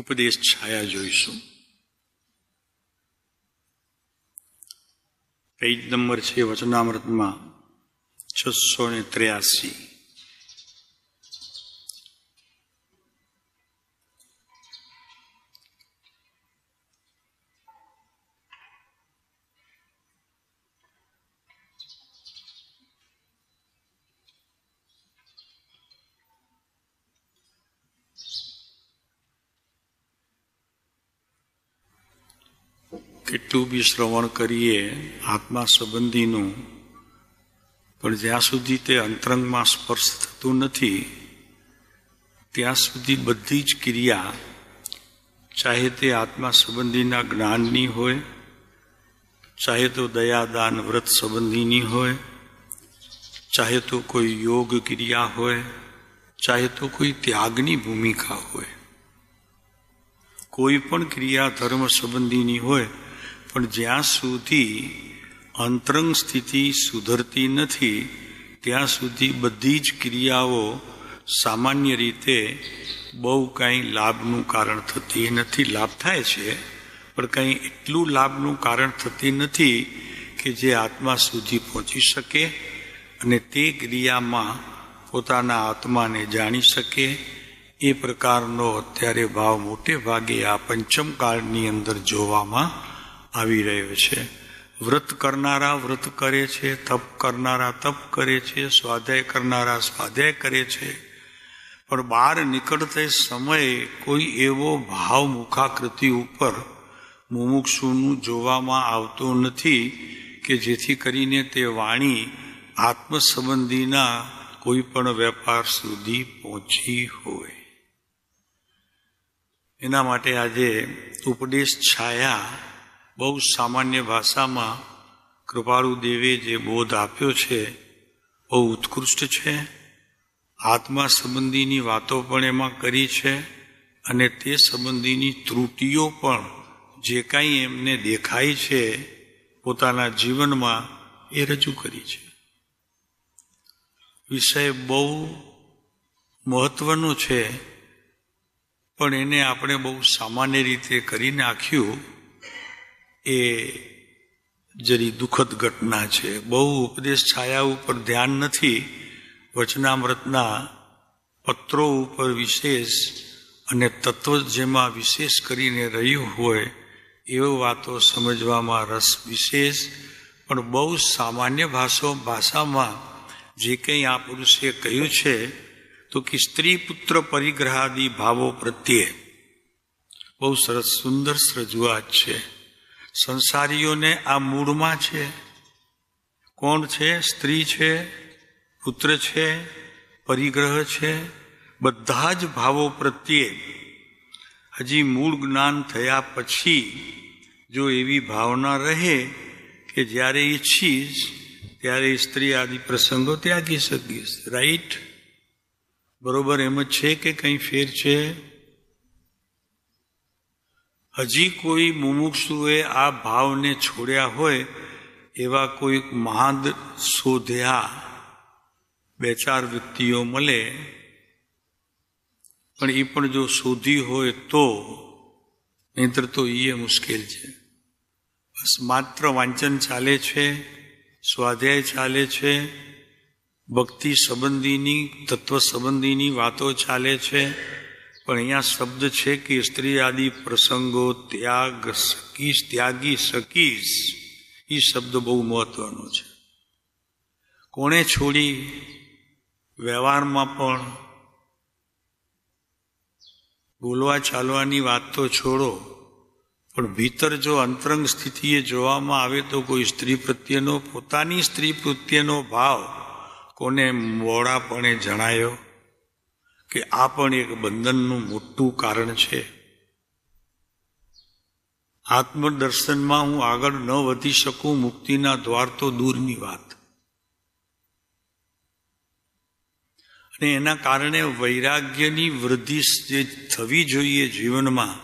ઉપદેશ છાયા જોઈશું. Page number છે વચનામૃતમાં 683. કેટલું બી શ્રવણ કરીએ આત્મા સંબંધીનું, પણ જ્યાં સુધી તે અંતરંગમાં સ્પર્શ થતું નથી ત્યાં સુધી બધી જ ક્રિયા, ચાહે તે આત્મા સંબંધીના જ્ઞાનની હોય, ચાહે તો દયાદાન વ્રત સંબંધીની હોય, ચાહે તો કોઈ યોગ ક્રિયા હોય, ચાહે તો કોઈ ત્યાગની ભૂમિકા હોય, કોઈ પણ ક્રિયા ધર્મ સંબંધીની હોય, પણ જ્યાં સુધી અંતરંગ સ્થિતિ સુધરતી નથી ત્યાં સુધી બધી જ ક્રિયાઓ સામાન્ય રીતે બહુ કાંઈ લાભનું કારણ થતી નથી. લાભ થાય છે પણ કંઈ એટલું લાભનું કારણ થતી નથી કે જે આત્મા સુધી પહોંચી શકે અને તે ક્રિયામાં પોતાના આત્માને જાણી શકે. એ પ્રકારનો અત્યારે ભાવ મોટે ભાગે આ પંચમ કાળની અંદર જોવામાં આવી રહ્યો છે. વ્રત કરનારા વ્રત કરે છે, તપ કરનારા તપ કરે છે, સ્વાધ્યાય કરનારા સ્વાધ્યાય કરે છે, પણ બહાર નીકળતે સમયે કોઈ એવો ભાવ મુખાકૃતિ ઉપર મુમુક્ષુનું જોવામાં આવતો નથી કે જેથી કરીને તે વાણી આત્મ સંબંધીના કોઈ પણ વેપાર સુધી પહોંચી હોય. એના માટે આજે ઉપદેશ છાયા બહુ સામાન્ય ભાષામાં કૃપાળુ દેવે જે બોધ આપ્યો છે બહુ ઉત્કૃષ્ટ છે. આત્મા સંબંધીની વાતો પણ એમાં કરી છે અને તે સંબંધીની ત્રુટિઓ પણ જે કાંઈ એમને દેખાય છે પોતાના જીવનમાં એ રજૂ કરી છે. વિષય બહુ મહત્વનો છે પણ એને આપણે બહુ સામાન્ય રીતે કરી નાખ્યું એ જરી દુઃખદ ઘટના છે. બહુ ઉપદેશ છાયા ઉપર ધ્યાન નથી, વચનામૃતના પત્રો ઉપર વિશેષ અને તત્વ જેમાં વિશેષ કરીને રહ્યું હોય એવી વાતો સમજવામાં રસ વિશેષ. પણ બહુ સામાન્ય ભાષામાં જે કંઈ આ પુરુષે કહ્યું છે તો કે સ્ત્રી પુત્ર પરિગ્રહાદી ભાવો પ્રત્યે બહુ સરસ સુંદર રજૂઆત છે. સંસારીઓને આ મૂળમાં છે. કોણ છે? સ્ત્રી છે, પુત્ર છે, પરિગ્રહ છે, બધા જ ભાવો પ્રત્યે હજી મૂળ જ્ઞાન થયા પછી જો એવી ભાવના રહે કે જ્યારે ઈચ્છીશ ત્યારે સ્ત્રી આદિ પ્રસંગો ત્યાગી શકીશ. રાઈટ? બરોબર એમ જ છે કે કંઈ ફેર છે? હજી કોઈ મુમુક્ષુએ આ ભાવને છોડ્યા હોય એવા કોઈક મહાદ શોધ્યા 2-4 વ્યક્તિઓ મળે, પણ એ પણ જો શોધી હોય તો, નહીંતર તો એ મુશ્કેલ છે. બસ માત્ર વાંચન ચાલે છે, સ્વાધ્યાય ચાલે છે, ભક્તિ સંબંધીની તત્વ સંબંધીની વાતો ચાલે છે, પણ અહીંયા શબ્દ છે કે સ્ત્રી આદિ પ્રસંગો ત્યાગી શકીશ. એ શબ્દ બહુ મહત્વનો છે. કોણે છોડી? વ્યવહારમાં પણ બોલવા ચાલવાની વાત તો છોડો, પણ ભીતર જો અંતરંગ સ્થિતિએ જોવામાં આવે તો કોઈ સ્ત્રી પ્રત્યેનો, પોતાની સ્ત્રી પ્રત્યેનો ભાવ કોને મોડાપણે જણાયો કે આ પણ એક બંધનનું મોટું કારણ છે. આત્મદર્શનમાં હું આગળ ન વધી શકું, મુક્તિના દ્વાર તો દૂરની વાત. અને એના કારણે વૈરાગ્યની વૃદ્ધિ જે થવી જોઈએ જીવનમાં,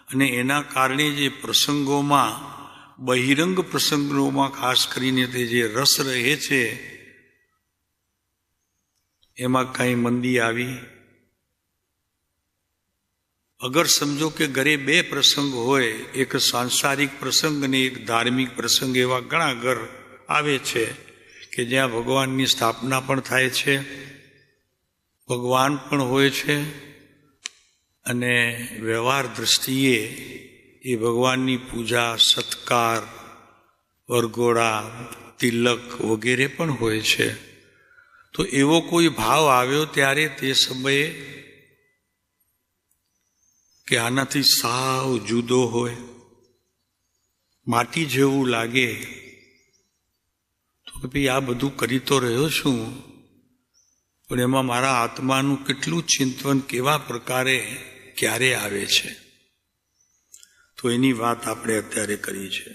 અને એના કારણે જે પ્રસંગોમાં, બહિરંગ પ્રસંગોમાં ખાસ કરીને તે જે રસ રહે છે એમાં કાંઈ મંદી આવી? અગર સમજો કે ઘરે બે પ્રસંગ હોય, એક સાંસારિક પ્રસંગ અને એક ધાર્મિક પ્રસંગ, એવા ઘણા ઘર આવે છે કે જ્યાં ભગવાનની સ્થાપના પણ થાય છે, ભગવાન પણ હોય છે, અને વ્યવહાર દ્રષ્ટિએ એ ભગવાનની પૂજા, સત્કાર, વરઘોડા, તિલક વગેરે પણ હોય છે. તો એવો કોઈ ભાવ આવ્યો ત્યારે તે સમયે કે આનાથી સાવ જુદો હોય, માટી જેવું લાગે, તો કે ભાઈ આ બધું કરી તો રહ્યો છું, પણ એમાં મારા આત્માનું કેટલું ચિંતન કેવા પ્રકારે ક્યારે આવે છે, તો એની વાત આપણે અત્યારે કરી છે.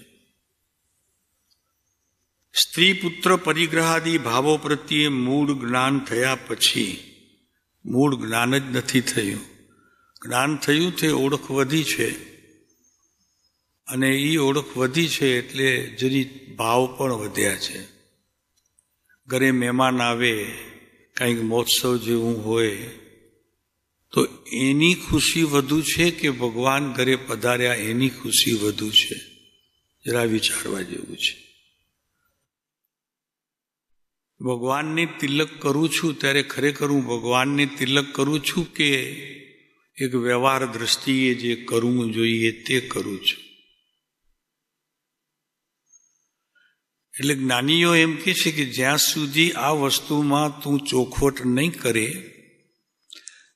સ્ત્રી પુત્ર પરિગ્રહાદી ભાવો પ્રત્યે મૂળ જ્ઞાન થયા પછી, મૂળ જ્ઞાન જ નથી થયું, જ્ઞાન થયું તે ઓળખ વધી છે, અને એ ઓળખ વધી છે એટલે જરી ભાવ પણ વધ્યા છે. ઘરે મહેમાન આવે, કંઈક મહોત્સવ જેવું હોય, તો એની ખુશી વધુ છે કે ભગવાન ઘરે પધાર્યા એની ખુશી વધુ છે? જરા વિચારવા જેવું છે. ભગવાનને તિલક કરું છું ત્યારે ખરેખર હું ભગવાનને તિલક કરું છું કે એક વ્યવહાર દ્રષ્ટિએ જે કરવું જોઈએ તે કરું છું? એટલે જ્ઞાનીઓ એમ કહે છે કે જ્યાં સુધી આ વસ્તુમાં તું ચોખવટ નહીં કરે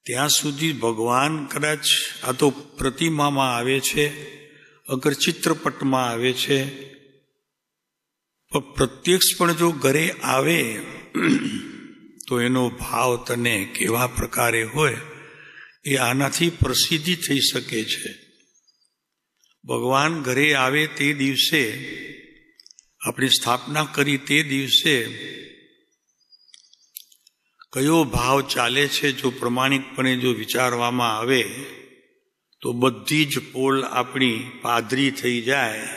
ત્યાં સુધી ભગવાન કદાચ આ તો પ્રતિમામાં આવે છે, અગર ચિત્રપટમાં આવે છે, પણ પ્રત્યક્ષ પણ જો ઘરે આવે તો એનો ભાવ તને કેવા પ્રકારે હોય એ આનાથી પ્રસિદ્ધિ થઈ શકે છે. ભગવાન ઘરે આવે તે દિવસે, આપણી સ્થાપના કરી તે દિવસે કયો ભાવ ચાલે છે, જો પ્રમાણિકપણે જો વિચારવામાં આવે તો બધી જ પોલ આપણી પાદરી થઈ જાય.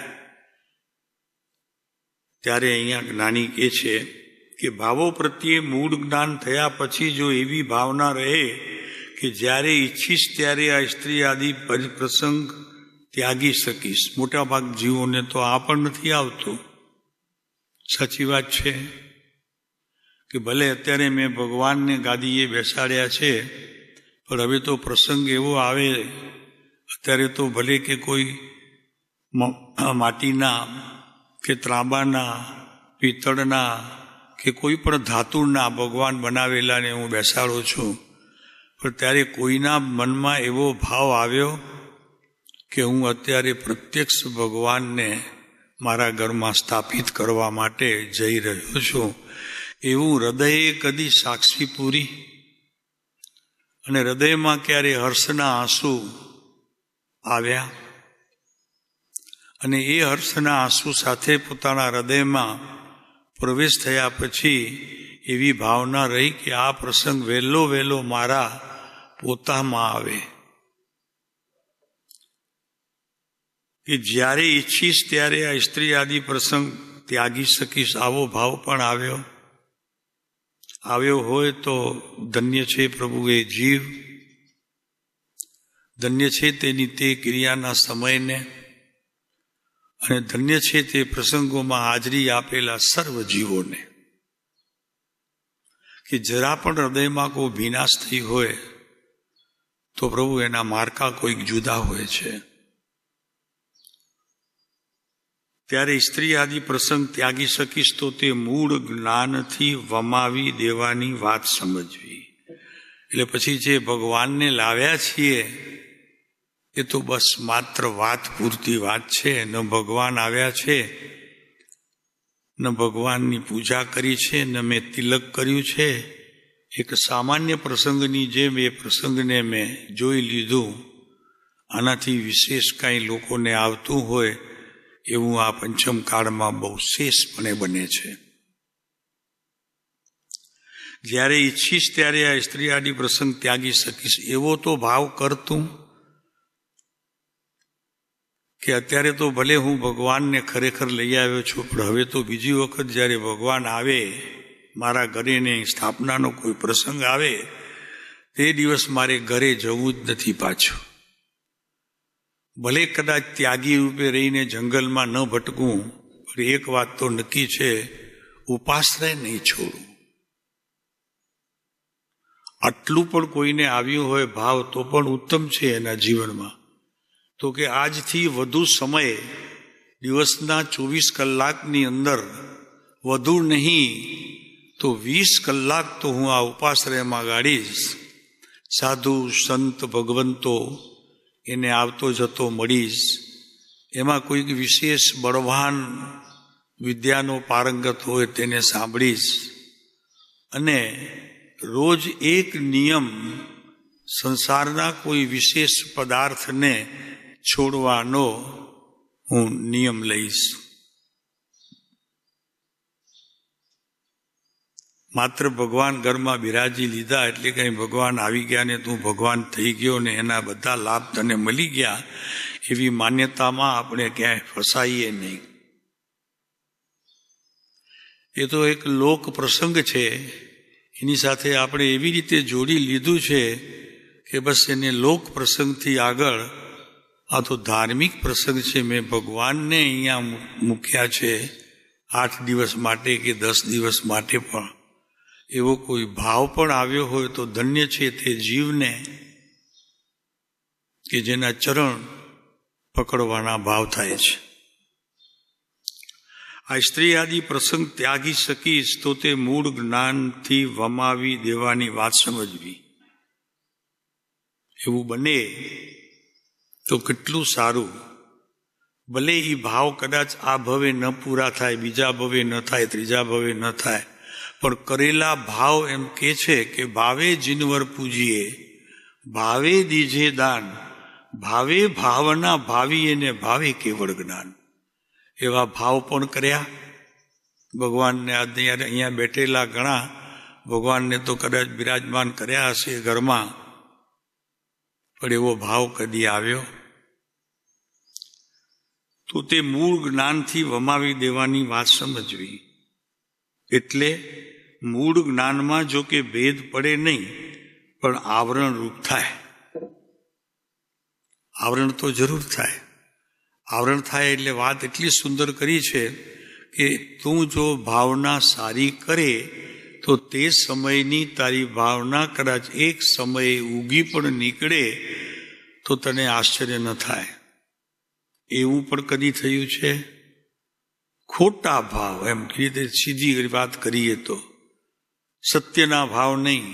ત્યારે અહીંયા જ્ઞાની કહે છે કે ભાવો પ્રત્યે મૂળ જ્ઞાન થયા પછી જો એવી ભાવના રહે કે જ્યારે ઈચ્છીશ ત્યારે આ સ્ત્રી આદિ પ્રસંગ ત્યાગી શકીશ. મોટા ભાગ જીવોને તો આ પણ નથી આવતું. સાચી વાત છે કે ભલે અત્યારે મેં ભગવાનને ગાદીએ બેસાડ્યા છે, પણ હવે તો પ્રસંગ એવો આવે, અત્યારે તો ભલે કે કોઈ માટીના કે ત્રાંબાના, પિત્તળના કે કોઈ પણ ધાતુના ભગવાન બનાવેલાને હું બેસાડું છું, પણ ત્યારે કોઈના મનમાં એવો ભાવ આવ્યો કે હું અત્યારે પ્રત્યક્ષ ભગવાનને મારા ઘરમાં સ્થાપિત કરવા માટે જઈ રહ્યો છું, એવું હૃદયે કદી સાક્ષી પૂરી? અને હૃદયમાં ક્યારે હર્ષના આંસુ આવ્યા? અને એ હર્ષના આંસુ સાથે પોતાના હૃદયમાં પ્રવેશ થયા પછી એવી ભાવના રહી કે આ પ્રસંગ વહેલો વહેલો મારા પોતામાં આવે, કે જ્યારે ઈચ્છીશ ત્યારે આ સ્ત્રી આદિ પ્રસંગ ત્યાગી શકીશ. આવો ભાવ પણ આવ્યો હોય તો ધન્ય છે પ્રભુ એ જીવ, ધન્ય છે તેની તે ક્રિયાના સમયને, અને ધન્ય છે તે પ્રસંગોમાં હાજરી આપેલા સર્વ જીવોને. કે જરા પણ હૃદયમાં કોઈ ભીનાશ થઈ હોય તો પ્રભુ એના માર્કા કોઈક જુદા હોય છે. ત્યારે સ્ત્રી આદિ પ્રસંગ ત્યાગી શકીશ તો તે મૂળ જ્ઞાનથી વમાવી દેવાની વાત સમજવી. એટલે પછી જે ભગવાનને લાવ્યા છીએ એ તો બસ માત્ર વાત પૂરતી વાત છે. ન ભગવાન આવ્યા છે, ન ભગવાનની પૂજા કરી છે, ન મેં તિલક કર્યું છે. એક સામાન્ય પ્રસંગની જેમ એ પ્રસંગને મેં જોઈ લીધું. આનાથી વિશેષ કાંઈ લોકોને આવતું હોય એવું આ પંચમ કાળમાં બહુ શેષપણે બને છે. જ્યારે ઈચ્છીશ ત્યારે આ સ્ત્રી આદિ પ્રસંગ ત્યાગી શકીશ, એવો તો ભાવ કરતું કે અત્યારે તો ભલે હું ભગવાનને ખરેખર લઈ આવ્યો છું, પણ હવે તો બીજી વખત જ્યારે ભગવાન આવે મારા ઘરે ને સ્થાપનાનો કોઈ પ્રસંગ આવે તે દિવસ મારે ઘરે જવું જ નથી પાછું. ભલે કદાચ ત્યાગી રૂપે રહીને જંગલમાં ન ભટકું, પણ એક વાત તો નક્કી છે, ઉપાશ્રય નહીં છોડું. આટલું પણ કોઈને આવ્યું હોય ભાવ તો પણ ઉત્તમ છે એના જીવનમાં. તો કે આજથી વધુ સમય, દિવસના 24 કલાકની અંદર વધુ નહીં તો 20 કલાક તો હું આ ઉપાશ્રયમાં ગાળીશ. સાધુ સંત ભગવંતો એને આવતો જતો મળીશ. એમાં કોઈક વિશેષ બળવાન વિદ્યાનો પારંગત હોય તેને સાંભળીશ. અને રોજ એક નિયમ, સંસારના કોઈ વિશેષ પદાર્થને છોડવાનો હું નિયમ લઈશ. માત્ર ભગવાન ઘરમાં બિરાજી લીધા એટલે કઈ ભગવાન આવી ગયા ને તું ભગવાન થઈ ગયો ને એના બધા લાભ તને મળી ગયા, એવી માન્યતામાં આપણે ક્યાંય ફસાઈએ નહીં. એ તો એક લોક પ્રસંગ છે, એની સાથે આપણે એવી રીતે જોડી લીધું છે કે બસ એને લોક પ્રસંગથી આગળ આ તો ધાર્મિક પ્રસંગ છે. મેં ભગવાનને અહીંયા મૂક્યા છે 8 દિવસ માટે કે 10 દિવસ માટે, પણ એવો કોઈ ભાવ પણ આવ્યો હોય તો ધન્ય છે તે જીવને કે જેના ચરણ પકડવાના ભાવ થાય છે. આ સ્ત્રી આદિ પ્રસંગ ત્યાગી શકીશ તો તે મૂળ જ્ઞાનથી વમાવી દેવાની વાત સમજવી. એવું બને તો કેટલું સારું. ભલે એ ભાવ કદાચ આ ભવે ન પૂરા થાય, બીજા ભવે ન થાય, ત્રીજા ભવે ન થાય, પણ કરેલા ભાવ એમ કે છે કે ભાવે જીનવર પૂજીએ, ભાવે દીજે દાન, ભાવે ભાવના ભાવી એને ભાવે કેવળ જ્ઞાન. એવા ભાવ પણ કર્યા ભગવાનને. અહીંયા બેઠેલા ઘણા ભગવાનને તો કદાચ બિરાજમાન કર્યા હશે ઘરમાં, પણ એવો ભાવ કદી આવ્યો તો તે મૂળ જ્ઞાનથી વમાવી દેવાની વાત સમજવી. એટલે મૂળ જ્ઞાનમાં જો કે ભેદ પડે નહીં, પણ આવરણ રૂપ થાય. આવરણ તો જરૂર થાય. આવરણ થાય એટલે વાત એટલી સુંદર કરી છે કે તું જો ભાવના સારી કરે તો તે સમયની તારી ભાવના કદાચ એક સમયે ઉગી પણ નીકળે તો તને આશ્ચર્ય ન થાય. એવું પણ કદી થયું છે? ખોટા ભાવ, એમ રીતે સીધી વાત કરીએ તો સત્યના ભાવ નહીં,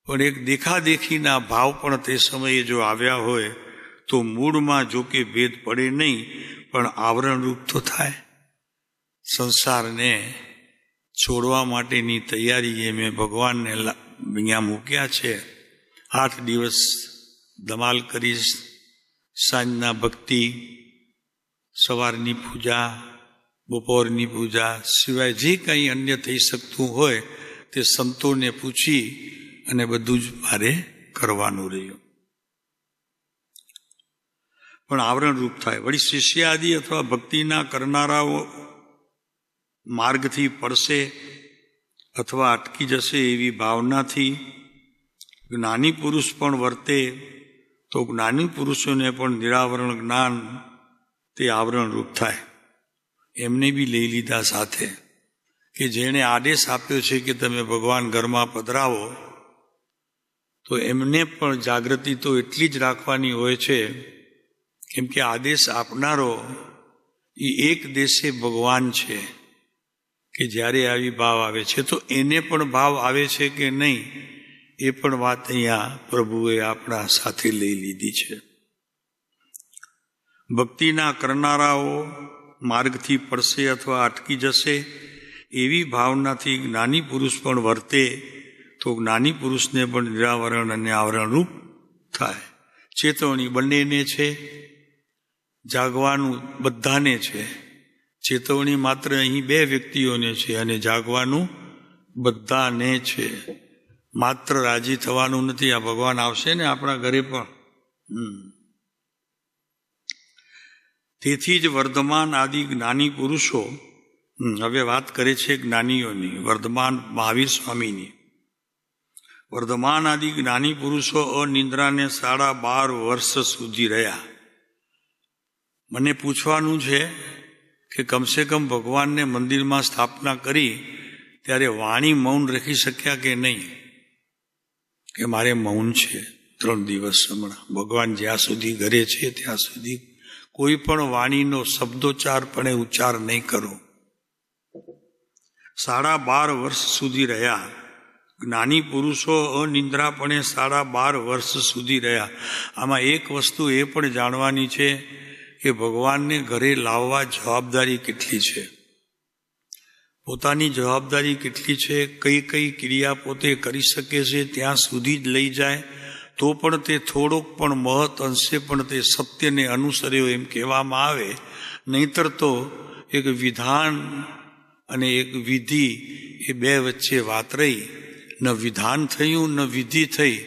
પણ એક દેખાદેખીના ભાવ પણ તે સમયે જો આવ્યા હોય તો મૂળમાં જો કે ભેદ પડે નહીં, પણ આવરણ રૂપ તો થાય. સંસારને છોડવા માટેની તૈયારી એ મેં ભગવાનને અહીંયા મૂક્યા છે. 8 દિવસ ધમાલ કરીશ. સાંજના ભક્તિ, સવારની પૂજા, બપોરની પૂજા સિવાય જે કંઈ અન્ય થઈ શકતું હોય તે સંતોને પૂછી અને બધું જ મારે કરવાનું રહ્યું. પણ આવરણ રૂપ થાય. વળી શિષ્યાદિ અથવા ભક્તિના કરનારાઓ માર્ગથી પડશે અથવા અટકી જશે એવી ભાવનાથી જ્ઞાની પુરુષ પણ વર્તે તો જ્ઞાની પુરુષોને પણ નિરાવરણ જ્ઞાન તે આવરણ રૂપ થાય. એમને બી લઈ લીધા સાથે કે જેણે આદેશ આપ્યો છે કે તમે ભગવાન ઘરમાં પધરાવો, તો એમને પણ જાગૃતિ તો એટલી જ રાખવાની હોય છે, કેમ કે આદેશ આપનારો એ એક દેશે ભગવાન છે કે જ્યારે આવી ભાવ આવે છે તો એને પણ ભાવ આવે છે કે નહીં, એ પણ વાત અહીંયા પ્રભુએ આપણા સાથે લઈ લીધી છે. ભક્તિના કરનારાઓ માર્ગથી પડશે અથવા અટકી જશે એવી ભાવનાથી જ્ઞાની પુરુષ પણ વર્તે તો જ્ઞાની પુરુષને પણ નિરાવરણ અને આવરણ રૂપ થાય. ચેતવણી બંનેને છે, જાગવાનું બધાને છે. ચેતવણી માત્ર અહીં 2 વ્યક્તિઓને છે અને જાગવાનું બધાને છે. માત્ર રાજી થવાનું નથી. આ ભગવાન આવશે ને આપણા ઘરે પણ. તેથી જ વર્ધમાન આદિ જ્ઞાની પુરુષો, હવે વાત કરે છે જ્ઞાનીઓની, વર્ધમાન મહાવીર સ્વામીની. વર્ધમાન આદિ જ્ઞાની પુરુષો અનિદ્રાને 12.5 વર્ષ સુધી રહ્યા. મને પૂછવાનું છે કે કમસે કમ ભગવાનને મંદિરમાં સ્થાપના કરી ત્યારે વાણી મૌન રાખી શક્યા કે નહીં? કે મારે મૌન છે 3 દિવસ હમણાં, ભગવાન જ્યાં સુધી ઘરે છે ત્યાં સુધી કોઈ પણ વાણીનો શબ્દોચ્ચાર પણ ઉચ્ચાર નહીં કરો. 12.5 વર્ષ સુધી રહ્યા જ્ઞાની પુરુષો, અનિંદ્રાપણે 12.5 વર્ષ સુધી રહ્યા. આમાં એક વસ્તુ એ પણ જાણવાની છે કે ભગવાનને ઘરે લાવવા જવાબદારી કેટલી છે, પોતાની જવાબદારી કેટલી છે, કઈ કઈ ક્રિયા પોતે કરી શકે છે ત્યાં સુધી જ લઈ જાય તો પણ તે થોડોક પણ મહત અંશે પણ તે સત્યને અનુસર્યો એમ કહેવામાં આવે. નહીતર તો એક વિધાન અને એક વિધિ એ બે વચ્ચે વાત રહી, ન વિધાન થયું ન વિધિ થઈ,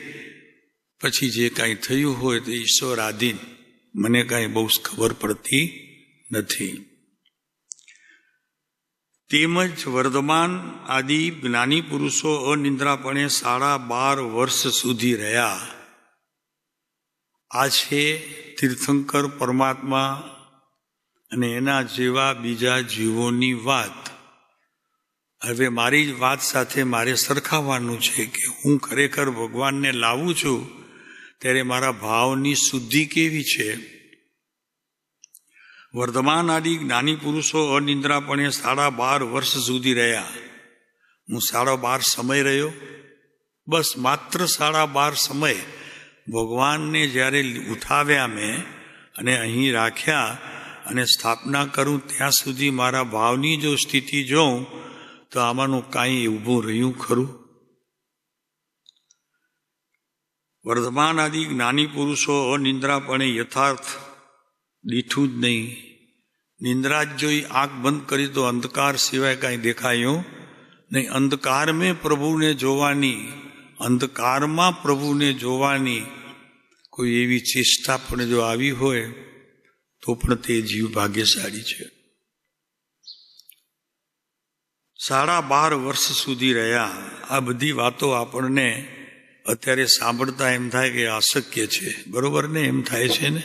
પછી જે કાંઈ થયું હોય તે ઈશ્વરાધીન, મને કાંઈ બહુ ખબર પડતી નથી. તેમજ વર્ધમાન આદિ જ્ઞાની પુરુષો અનિંદ્રાપણે 12.5 વર્ષ સુધી રહ્યા. આ છે તીર્થંકર પરમાત્મા અને એના જેવા બીજા જીવોની વાત. હવે મારી જ વાત સાથે મારે સરખાવવાનું છે કે હું ખરેખર ભગવાનને લાવું છું ત્યારે મારા ભાવની શુદ્ધિ કેવી છે. વર્ધમાન આદિ જ્ઞાની પુરુષો અનિંદ્રાપણે 12.5 વર્ષ સુધી રહ્યા. હું 12.5 સમય રહ્યો, બસ માત્ર 12.5 સમય. ભગવાનને જ્યારે ઉઠાવ્યા મેં અને અહીં રાખ્યા અને સ્થાપના કરું ત્યાં સુધી મારા ભાવની જો સ્થિતિ જોઉં તો આમાંનું કાંઈ ઊભું રહ્યું ખરું? વર્ધમાન આદિ જ્ઞાની પુરુષો અનિંદ્રાપણે યથાર્થ દીઠું જ નહીં. નિંદ્રા જ જોઈ આંખ બંધ કરી તો અંધકાર સિવાય કાંઈ દેખાયું નહીં. અંધકાર મેં પ્રભુને જોવાની, અંધકારમાં પ્રભુને જોવાની કોઈ એવી ચેષ્ટા પણ જો આવી હોય તો પણ તે જીવ ભાગ્યશાળી છે. 12.5 વર્ષ સુધી રહ્યા. આ બધી વાતો આપણને અત્યારે સાંભળતા એમ થાય કે અશક્ય છે, બરોબર ને? એમ થાય છે ને?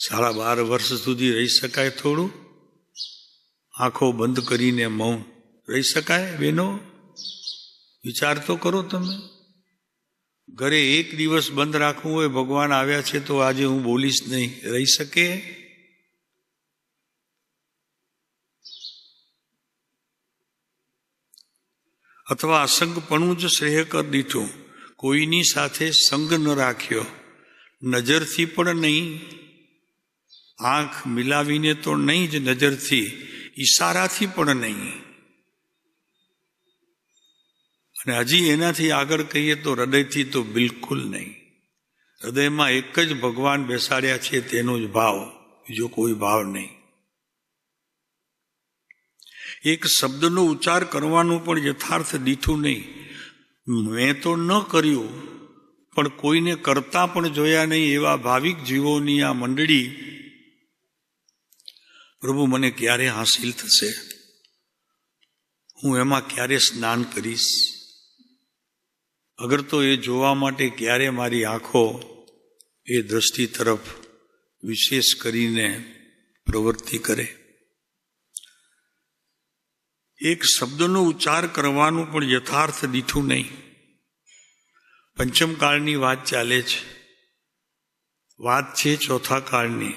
12.5 વર્ષ સુધી રહી શકાય? થોડું આંખો બંધ કરીને મૌન રહી શકાય? બેનો, વિચાર તો કરો તમે. ઘરે 1 દિવસ બંધ રાખવું હોય, ભગવાન આવ્યા છે તો આજે હું બોલીશ નહીં, રહી શકે? અથવા અસંગપણું જ શ્રેય કર દીઠું. કોઈની સાથે સંગ ન રાખ્યો, નજરથી પણ નહીં, આંખ મિલાવીને તો નહીં જ, નજરથી, ઈશારાથી પણ નહીં. અને હજી એનાથી આગળ કહીએ તો હૃદયથી તો બિલકુલ નહીં. હૃદયમાં એક જ ભગવાન બેસાડ્યા છે તેનો જ ભાવ, બીજો કોઈ ભાવ નહીં. એક શબ્દનો ઉચ્ચાર કરવાનું પણ યથાર્થ દીઠું નહીં. મેં તો ન કર્યું પણ કોઈને કરતા પણ જોયા નહીં એવા ભાવિક જીવોની આ મંડળી, પ્રભુ મને ક્યારે હાસિલ થશે? હું એમાં ક્યારે સ્નાન કરીશ? અગર તો એ જોવા માટે ક્યારે મારી આંખો એ દ્રષ્ટિ તરફ વિશેષ કરીને પ્રવૃત્તિ કરે. એક શબ્દનો ઉચ્ચાર કરવાનું પણ યથાર્થ દીઠું નહીં. પંચમ કાળની વાત ચાલે છે, વાત છે ચોથા કાળની.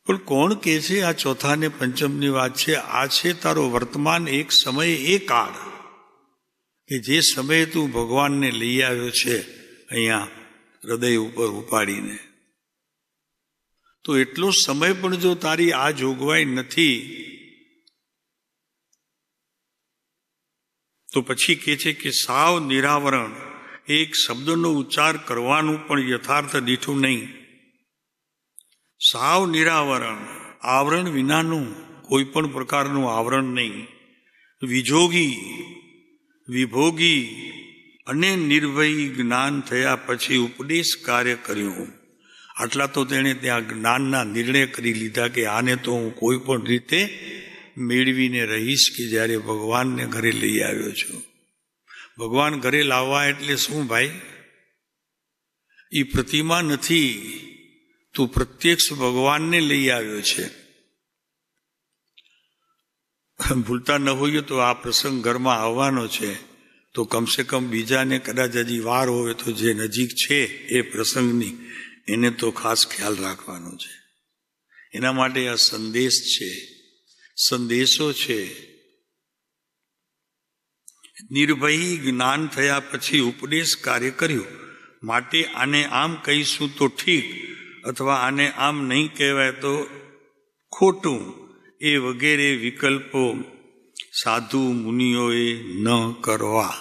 પણ કોણ કહે છે આ ચોથા ને પંચમની વાત છે? આ છે તારો વર્તમાન એક સમય, એ કાળ કે જે સમયે તું ભગવાનને લઈ આવ્યો છે અહીંયા હૃદય ઉપર ઉપાડીને. તો એટલો સમય પણ જો તારી આ જોગવાઈ નથી તો પછી કહે છે કે સાવ નિરાવરણ, એક શબ્દનો ઉચ્ચાર કરવાનું પણ યથાર્થ દીઠું નહીં. સાવ નિરાવરણ, આવરણ વિનાનું, કોઈ પણ પ્રકારનું આવરણ નહીં. વિજોગી, વિભોગી અને નિર્ભય જ્ઞાન થયા પછી ઉપદેશ કાર્ય કર્યું. આટલા તો તેણે ત્યાં જ્ઞાનના નિર્ણય કરી લીધા કે આને તો હું કોઈ પણ રીતે મેળવીને રહીશ કે જ્યારે ભગવાનને ઘરે લઈ આવ્યો છું. ભગવાન ઘરે લાવવા એટલે શું ભાઈ? એ પ્રતિમા નથી. તું પ્રત્યક્ષ ભગવાનને લઈ આવ્યો છે. ભૂલતા ન હોઈએ તો આ પ્રસંગ ઘરમાં આવવાનો છે, તો કમસે કમ બીજાને કદાચ હજી વાર હોય તો જે નજીક છે એ પ્રસંગની એને તો ખાસ ખ્યાલ રાખવાનો છે. એના માટે આ સંદેશ છે, સંદેશો છે. નિર્ભય જ્ઞાન થયા પછી ઉપદેશ કાર્ય કર્યું, માટે આને આમ કહીશું તો ઠીક, અથવા આને આમ નહીં કહેવાય તો ખોટું, એ વગેરે વિકલ્પો સાધુ મુનિઓએ ન કરવા.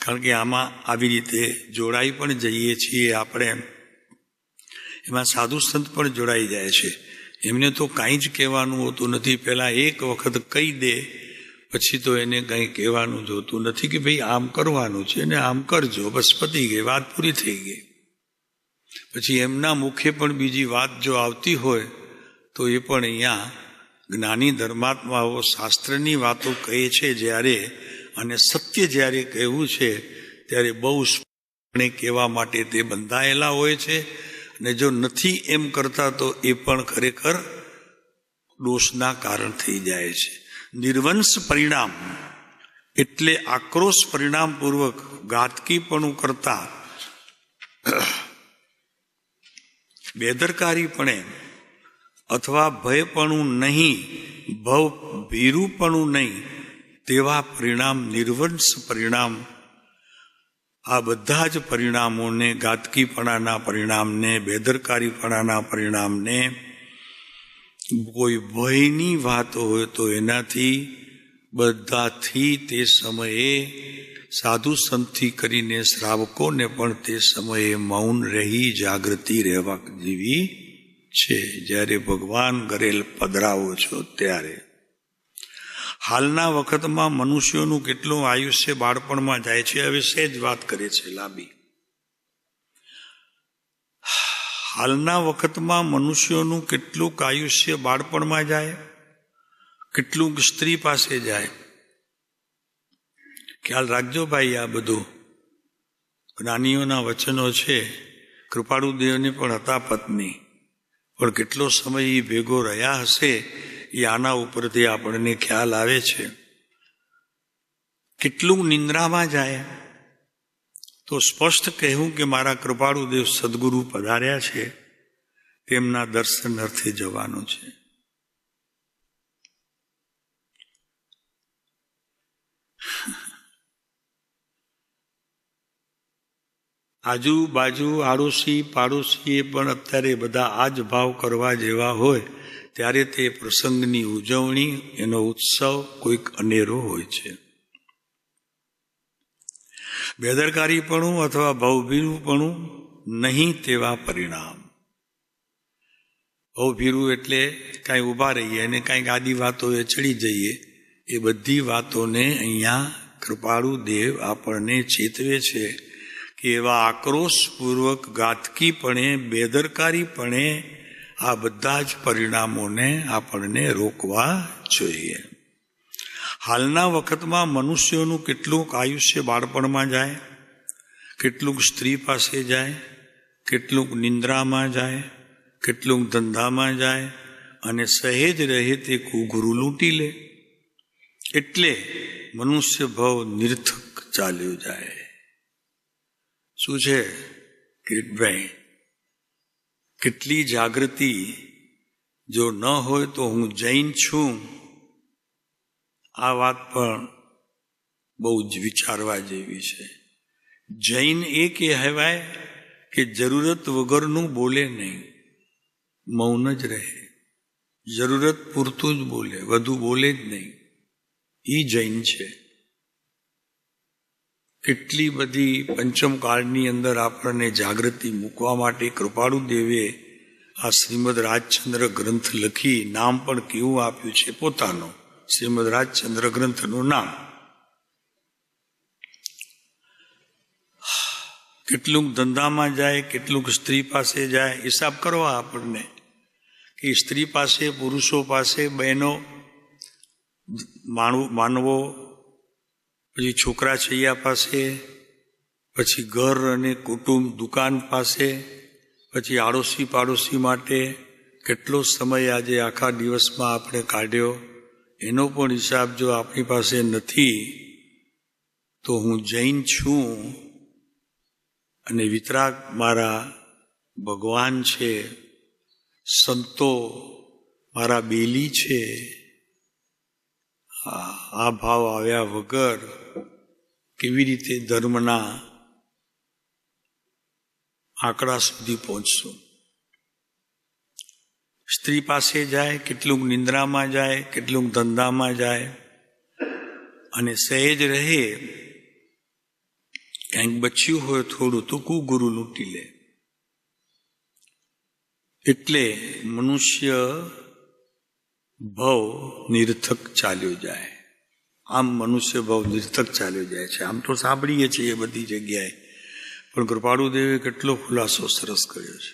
કારણ કે આમાં આવી રીતે જોડાઈ પણ જઈએ છીએ આપણે, એમાં સાધુ સંત પણ જોડાઈ જાય છે. એમને તો કાંઈ જ કહેવાનું હોતું નથી. પહેલાં એક વખત કહી દે પછી તો એને કંઈ કહેવાનું જોતું નથી કે ભાઈ આમ કરવાનું છે ને આમ કરજો, બસ પતી ગઈ, વાત પૂરી થઈ ગઈ. પછી એમના મુખે પણ બીજી વાત જો આવતી હોય તો એ પણ અહીંયા જ્ઞાની ધર્માત્માઓ શાસ્ત્રની વાતો કહે છે જ્યારે, અને સત્ય જ્યારે કહેવું છે ત્યારે બહુ સ્પષ્ટપણે કહેવા માટે તે બંધાયેલા હોય છે. અને જો નથી એમ કરતા તો એ પણ ખરેખર દોષના કારણ થઈ જાય છે. નિર્વંશ પરિણામ એટલે આક્રોશ પરિણામપૂર્વક ઘાતકીપણું કરતા, બેદરકારીપણે અથવા ભયપણું નહીં, ભીરુપણું નહીં, તેવા પરિણામ નિર્વંશ પરિણામ. આ બધા જ પરિણામોને, ઘાતકીપણાના પરિણામને, બેદરકારીપણાના પરિણામને, કોઈ ભયની વાત હોય તો એનાથી બધાથી તે સમયે સાધુ સંતથી કરીને શ્રાવકોને પણ તે સમયે મૌન રહી જાગૃતિ રહેવા જેવી છે. જ્યારે ભગવાન ઘરે પધરાવો છો ત્યારે. હાલના વખતમાં મનુષ્યોનું કેટલું આયુષ્ય બાળપણમાં જાય છે, હવે સહેજ વાત કરે છે લાંબી. હાલના વખતમાં મનુષ્યોનું કેટલુંક આયુષ્ય બાળપણમાં જાય, કેટલુંક સ્ત્રી પાસે જાય. ખ્યાલ રાખજો ભાઈ, આ બધું જ્ઞાનીઓના વચનો છે. કૃપાળુદેવને પણ હતા પત્ની, પણ કેટલો સમય એ ભેગો રહ્યા હશે એ આના ઉપરથી આપણને ખ્યાલ આવે છે. કેટલું નિંદ્રામાં જાય તો સ્પષ્ટ કહેવું કે મારા કૃપાળુદેવ સદગુરુ પધાર્યા છે, તેમના દર્શન અર્થે જવાનું છે. આજુબાજુ આડોશી પાડોશીએ પણ અત્યારે બધા આ જ ભાવ કરવા જેવા હોય ત્યારે તે પ્રસંગની ઉજવણી, એનો ઉત્સવ કોઈક અનેરો હોય છે. બેદરકારીપણું અથવા ભાવભીરુપણું નહીં તેવા પરિણામ. ભાવભીરુ એટલે કાંઈ ઊભા રહીએ અને કાંઈક આદી વાતો એ ચડી જઈએ, એ બધી વાતોને અહીંયા કૃપાળુ દેવ આપણને ચેતવે છે કે એવા આક્રોશપૂર્વક, ઘાતકીપણે, બેદરકારીપણે આ બધા જ પરિણામોને આપણને રોકવા જોઈએ. હાલના વખતમાં મનુષ્યોનું કેટલુંક આયુષ્ય બાળપણમાં જાય, કેટલુંક સ્ત્રી પાસે જાય, કેટલુંક નિંદ્રામાં જાય, કેટલુંક ધંધામાં જાય, અને સહેજ રહે તે ઘૂઘરું લૂંટી લે. એટલે મનુષ્ય ભાવ નિર્થક ચાલ્યો જાય. શું છે કિરીટભાઈ? કેટલી જાગૃતિ જો ન હોય તો હું જૈન છું, આ વાત પણ બહુ જ વિચારવા જેવી છે. જૈન એ કહેવાય કે જરૂરત વગરનું બોલે નહીં, મૌન જ રહે, જરૂરત પૂરતું જ બોલે, વધુ બોલે જ નહીં. એ જૈન છે. કેટલી બધી પંચમ કાળની અંદર આપણને જાગૃતિ મૂકવા માટે કૃપાળુ દેવે આ શ્રીમદ રાજચંદ્ર ગ્રંથ લખી, નામ પણ કેવું આપ્યું છે પોતાનું, શ્રીમદ રાજચંદ્ર ગ્રંથનું નામ. કેટલુંક ધંધામાં જાય, કેટલુંક સ્ત્રી પાસે જાય. હિસાબ કરવા આપણને કે સ્ત્રી પાસે, પુરુષો પાસે, બહેનો, માનવો, પછી છોકરા છૈયા પાસે, પછી ઘર અને કુટુંબ, દુકાન પાસે, પછી આડોશી પાડોશી માટે કેટલો સમય આજે આખા દિવસમાં આપણે કાઢ્યો, એનો પણ હિસાબ જો આપણી પાસે નથી તો હું જૈન છું અને વિતરાગ મારા ભગવાન છે, સંતો મારા બેલી છે, આ ભાવ આવ્યા વગર કેવી રીતે ધર્મના આંકડા સુધી પહોંચશું? સ્ત્રી પાસે જાય, કેટલુંક નિંદ્રામાં જાય, કેટલુંક ધંધામાં જાય, અને સહેજ રહે કંઈક બચ્યું હોય થોડું તો ગુરુ લૂંટી લે. એટલે મનુષ્ય ભવ નિરર્થક ચાલ્યો જાય. આમ મનુષ્ય ભવ નિરર્થક ચાલ્યો જાય છે. આમ તો સાંભળીએ છીએ બધી જગ્યાએ, પણ કૃપાળુદેવે કેટલો ખુલાસો સરસ કર્યો છે.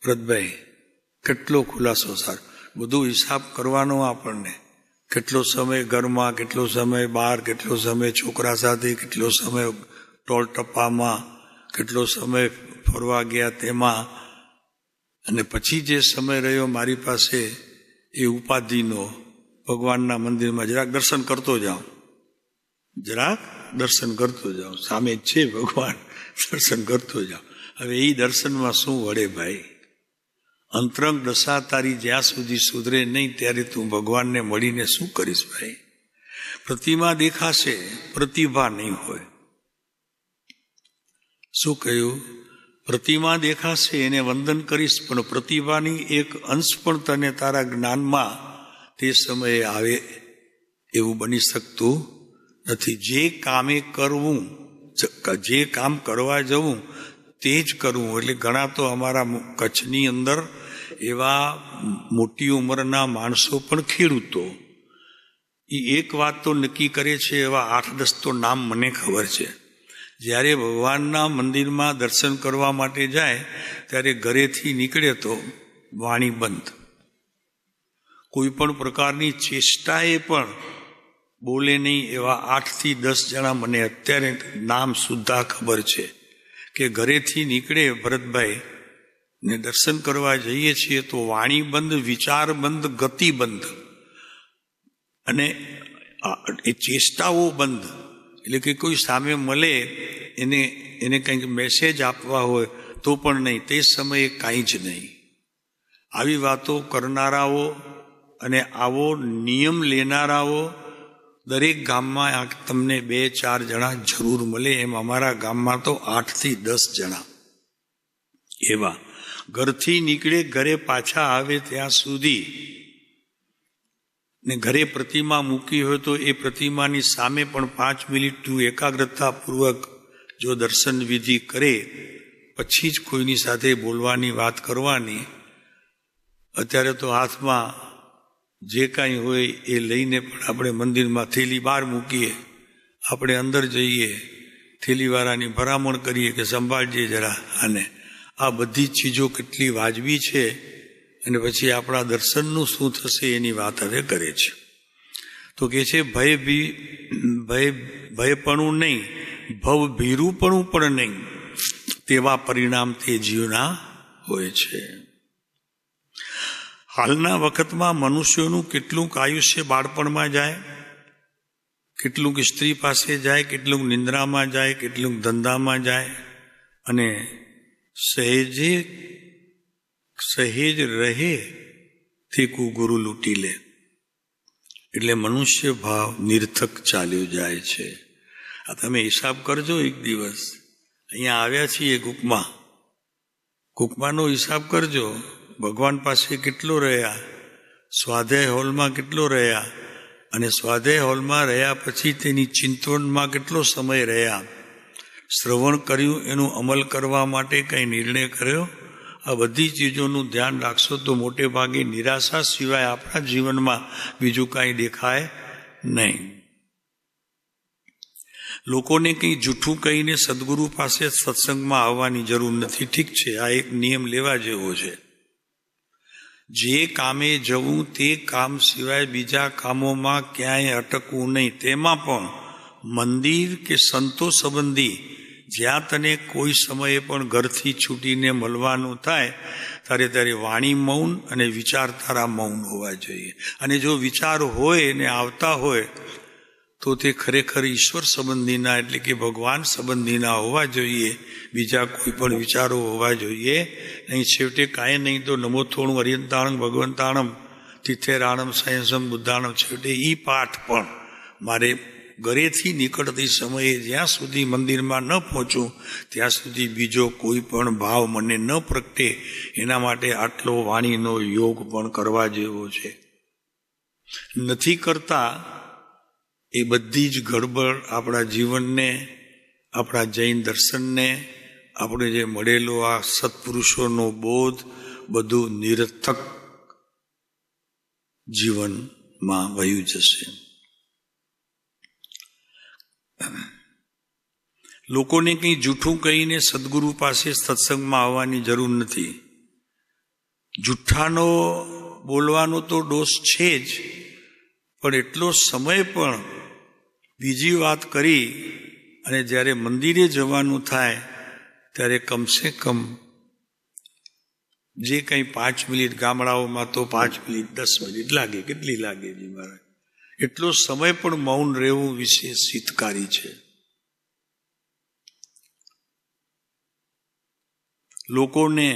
ભરતભાઈ, કેટલો ખુલાસો સારો. બધું હિસાબ કરવાનો આપણને. કેટલો સમય ઘરમાં, કેટલો સમય બહાર, કેટલો સમય છોકરા સાથે, કેટલો સમય ટોળ ટપ્પામાં, કેટલો સમય ફરવા ગયા તેમાં, અને પછી જે સમય રહ્યો મારી પાસે એ ઉપાધિનો, ભગવાનના મંદિરમાં જરાક દર્શન કરતો જાઉં, જરાક દર્શન કરતો જાઉં, સામે જ છે ભગવાન, દર્શન કરતો જાઉં. હવે એ દર્શનમાં શું વળે ભાઈ? અંતરંગ દશા તારી જ્યાં સુધી સુધરે નહીં ત્યારે તું ભગવાનને મળીને શું કરીશ ભાઈ? પ્રતિમા દેખાશે, પ્રતિભા નહીં હોય. શું કહ્યું? પ્રતિમા દેખાશે, એને વંદન કરીશ, પણ પ્રતિભાની એક અંશ પણ તને તારા જ્ઞાનમાં તે સમયે આવે એવું બની શકતું નથી. જે કામે કરવું, જે કામ કરવા જવું તે જ કરવું. એટલે ઘણા તો અમારા કચ્છની અંદર એવા મોટી ઉંમરના માણસો પણ ખેડૂતો, એ એક વાત તો નક્કી કરે છે, એવા 8-10 તો નામ મને ખબર છે. જ્યારે ભગવાનના મંદિરમાં દર્શન કરવા માટે જાય ત્યારે ઘરેથી નીકળે તો વાણી બંધ. કોઈ પણ પ્રકારની ચેષ્ટાએ પણ બોલે નહીં. એવા 8થી 10 જણા મને અત્યારે નામ સુદ્ધા ખબર છે કે ઘરેથી નીકળે ભરતભાઈ ને દર્શન કરવા જઈએ છીએ તો વાણી બંધ, વિચાર બંધ, ગતિ બંધ, અને એ ચેષ્ટાઓ બંધ. એટલે કે કોઈ સામે મળે એને કંઈક મેસેજ આપવા હોય તો પણ નહીં, તે સમયે કાંઈ જ નહીં. આવી વાતો કરનારાઓ અને આવો નિયમ લેનારાઓ દરેક ગામમાં તમને 2-4 જણા જરૂર મળે. એમ અમારા ગામમાં તો 8થી 10 જણા એવા. ઘરથી નીકળે ઘરે પાછા આવે ત્યાં સુધી, ને ઘરે પ્રતિમા મૂકી હોય તો એ પ્રતિમાની સામે પણ 5 મિનિટ એકાગ્રતાપૂર્વક જો દર્શન વિધિ કરે પછી જ કોઈની સાથે બોલવાની, વાત કરવાની. અત્યારે તો હાથમાં જે કાંઈ હોય એ લઈને પણ આપણે મંદિરમાં થેલી બહાર મૂકીએ, આપણે અંદર જઈએ, થેલીવાળાની ભલામણ કરીએ કે સંભાળજે જરા. અને આ બધી ચીજો કેટલી વાજબી છે, અને પછી આપણા દર્શનનું શું થશે એની વાત હવે કરે છે. તો કે છે ભયપણું નહીં, ભવ ભીરુપણું પણ નહીં, તેવા પરિણામ તે જીવના હોય છે. હાલના વખતમાં મનુષ્યોનું કેટલુંક આયુષ્ય બાળપણમાં જાય, કેટલુંક સ્ત્રી પાસે જાય, કેટલુંક નિંદ્રામાં જાય, કેટલુંક ધંધામાં જાય, અને સહેજ રહે તે ગુરુ લૂંટી લે. એટલે મનુષ્ય ભાવ નિરર્થક ચાલ્યો જાય છે. આ તમે હિસાબ કરજો. એક દિવસ અહીંયા આવ્યા છીએ કુકમાનો હિસાબ કરજો. ભગવાન પાસે કેટલો રહ્યા, સ્વાધ્યાય હોલમાં કેટલો રહ્યા, અને સ્વાધ્યાય હોલમાં રહ્યા પછી તેની ચિંતવનમાં કેટલો સમય રહ્યા, શ્રવણ કર્યું, એનું અમલ કરવા માટે કંઈ નિર્ણય કર્યો. આ બધી ચીજોનું ધ્યાન રાખશો તો મોટે ભાગે નિરાશા સિવાય આપણા જીવનમાં બીજું કાંઈ દેખાય નહીં. લોકોને કંઈ જૂઠું કહીને સદગુરુ પાસે સત્સંગમાં આવવાની જરૂર નથી. ઠીક છે, આ એક નિયમ લેવા જેવો છે. જે કામે જવું તે કામ સિવાય બીજા કામોમાં ક્યાંય અટકવું નહીં. તેમાં પણ મંદિર કે સંતો સંબંધી જ્યાં તને કોઈ સમયે પણ ઘરથી છૂટીને મળવાનું થાય ત્યારે વાણી મૌન અને વિચાર તારા મૌન હોવા જોઈએ. અને જો વિચાર હોય ને આવતા હોય તો તે ખરેખર ઈશ્વર સંબંધીના એટલે કે ભગવાન સંબંધીના હોવા જોઈએ. બીજા કોઈ પણ વિચારો હોવા જોઈએ નહીં. છેવટે કાંઈ નહીં તો નમો થોડું હરિયંતાણમ ભગવંતાણમ તિથેરાણમ સંયસમ બુદ્ધાણમ, છેવટે એ પાઠ પણ મારે ઘરેથી નીકળતી સમયે જ્યાં સુધી મંદિરમાં ન પહોંચું ત્યાં સુધી બીજો કોઈ પણ ભાવ મને ન પ્રગટે એના માટે આટલો વાણીનો યોગ પણ કરવા જેવો છે. નથી કરતા એ બધી જ ગડબડ આપણા જીવનને, આપણા જૈન દર્શનને, આપણે જે મળેલો આ સત્પુરુષોનો બોધ બધું નિરર્થક જીવનમાં વહ્યું જશે. લોકોને કંઈ જૂઠું કહીને સદગુરુ પાસે સત્સંગમાં આવવાની જરૂર નથી. જૂઠાનો બોલવાનો તો દોષ છે જ, પણ એટલો સમય પણ બીજી વાત કરી અને જ્યારે મંદિરે જવાનું થાય ત્યારે કમસે કમ જે કંઈ 5 મિનિટ, ગામડાઓમાં તો 5 મિનિટ 10 મિનિટ લાગે, કેટલી લાગે જી મહારાજ, એટલો સમય પણ મૌન રહેવું વિશેષ હિતકારી છે. લોકોને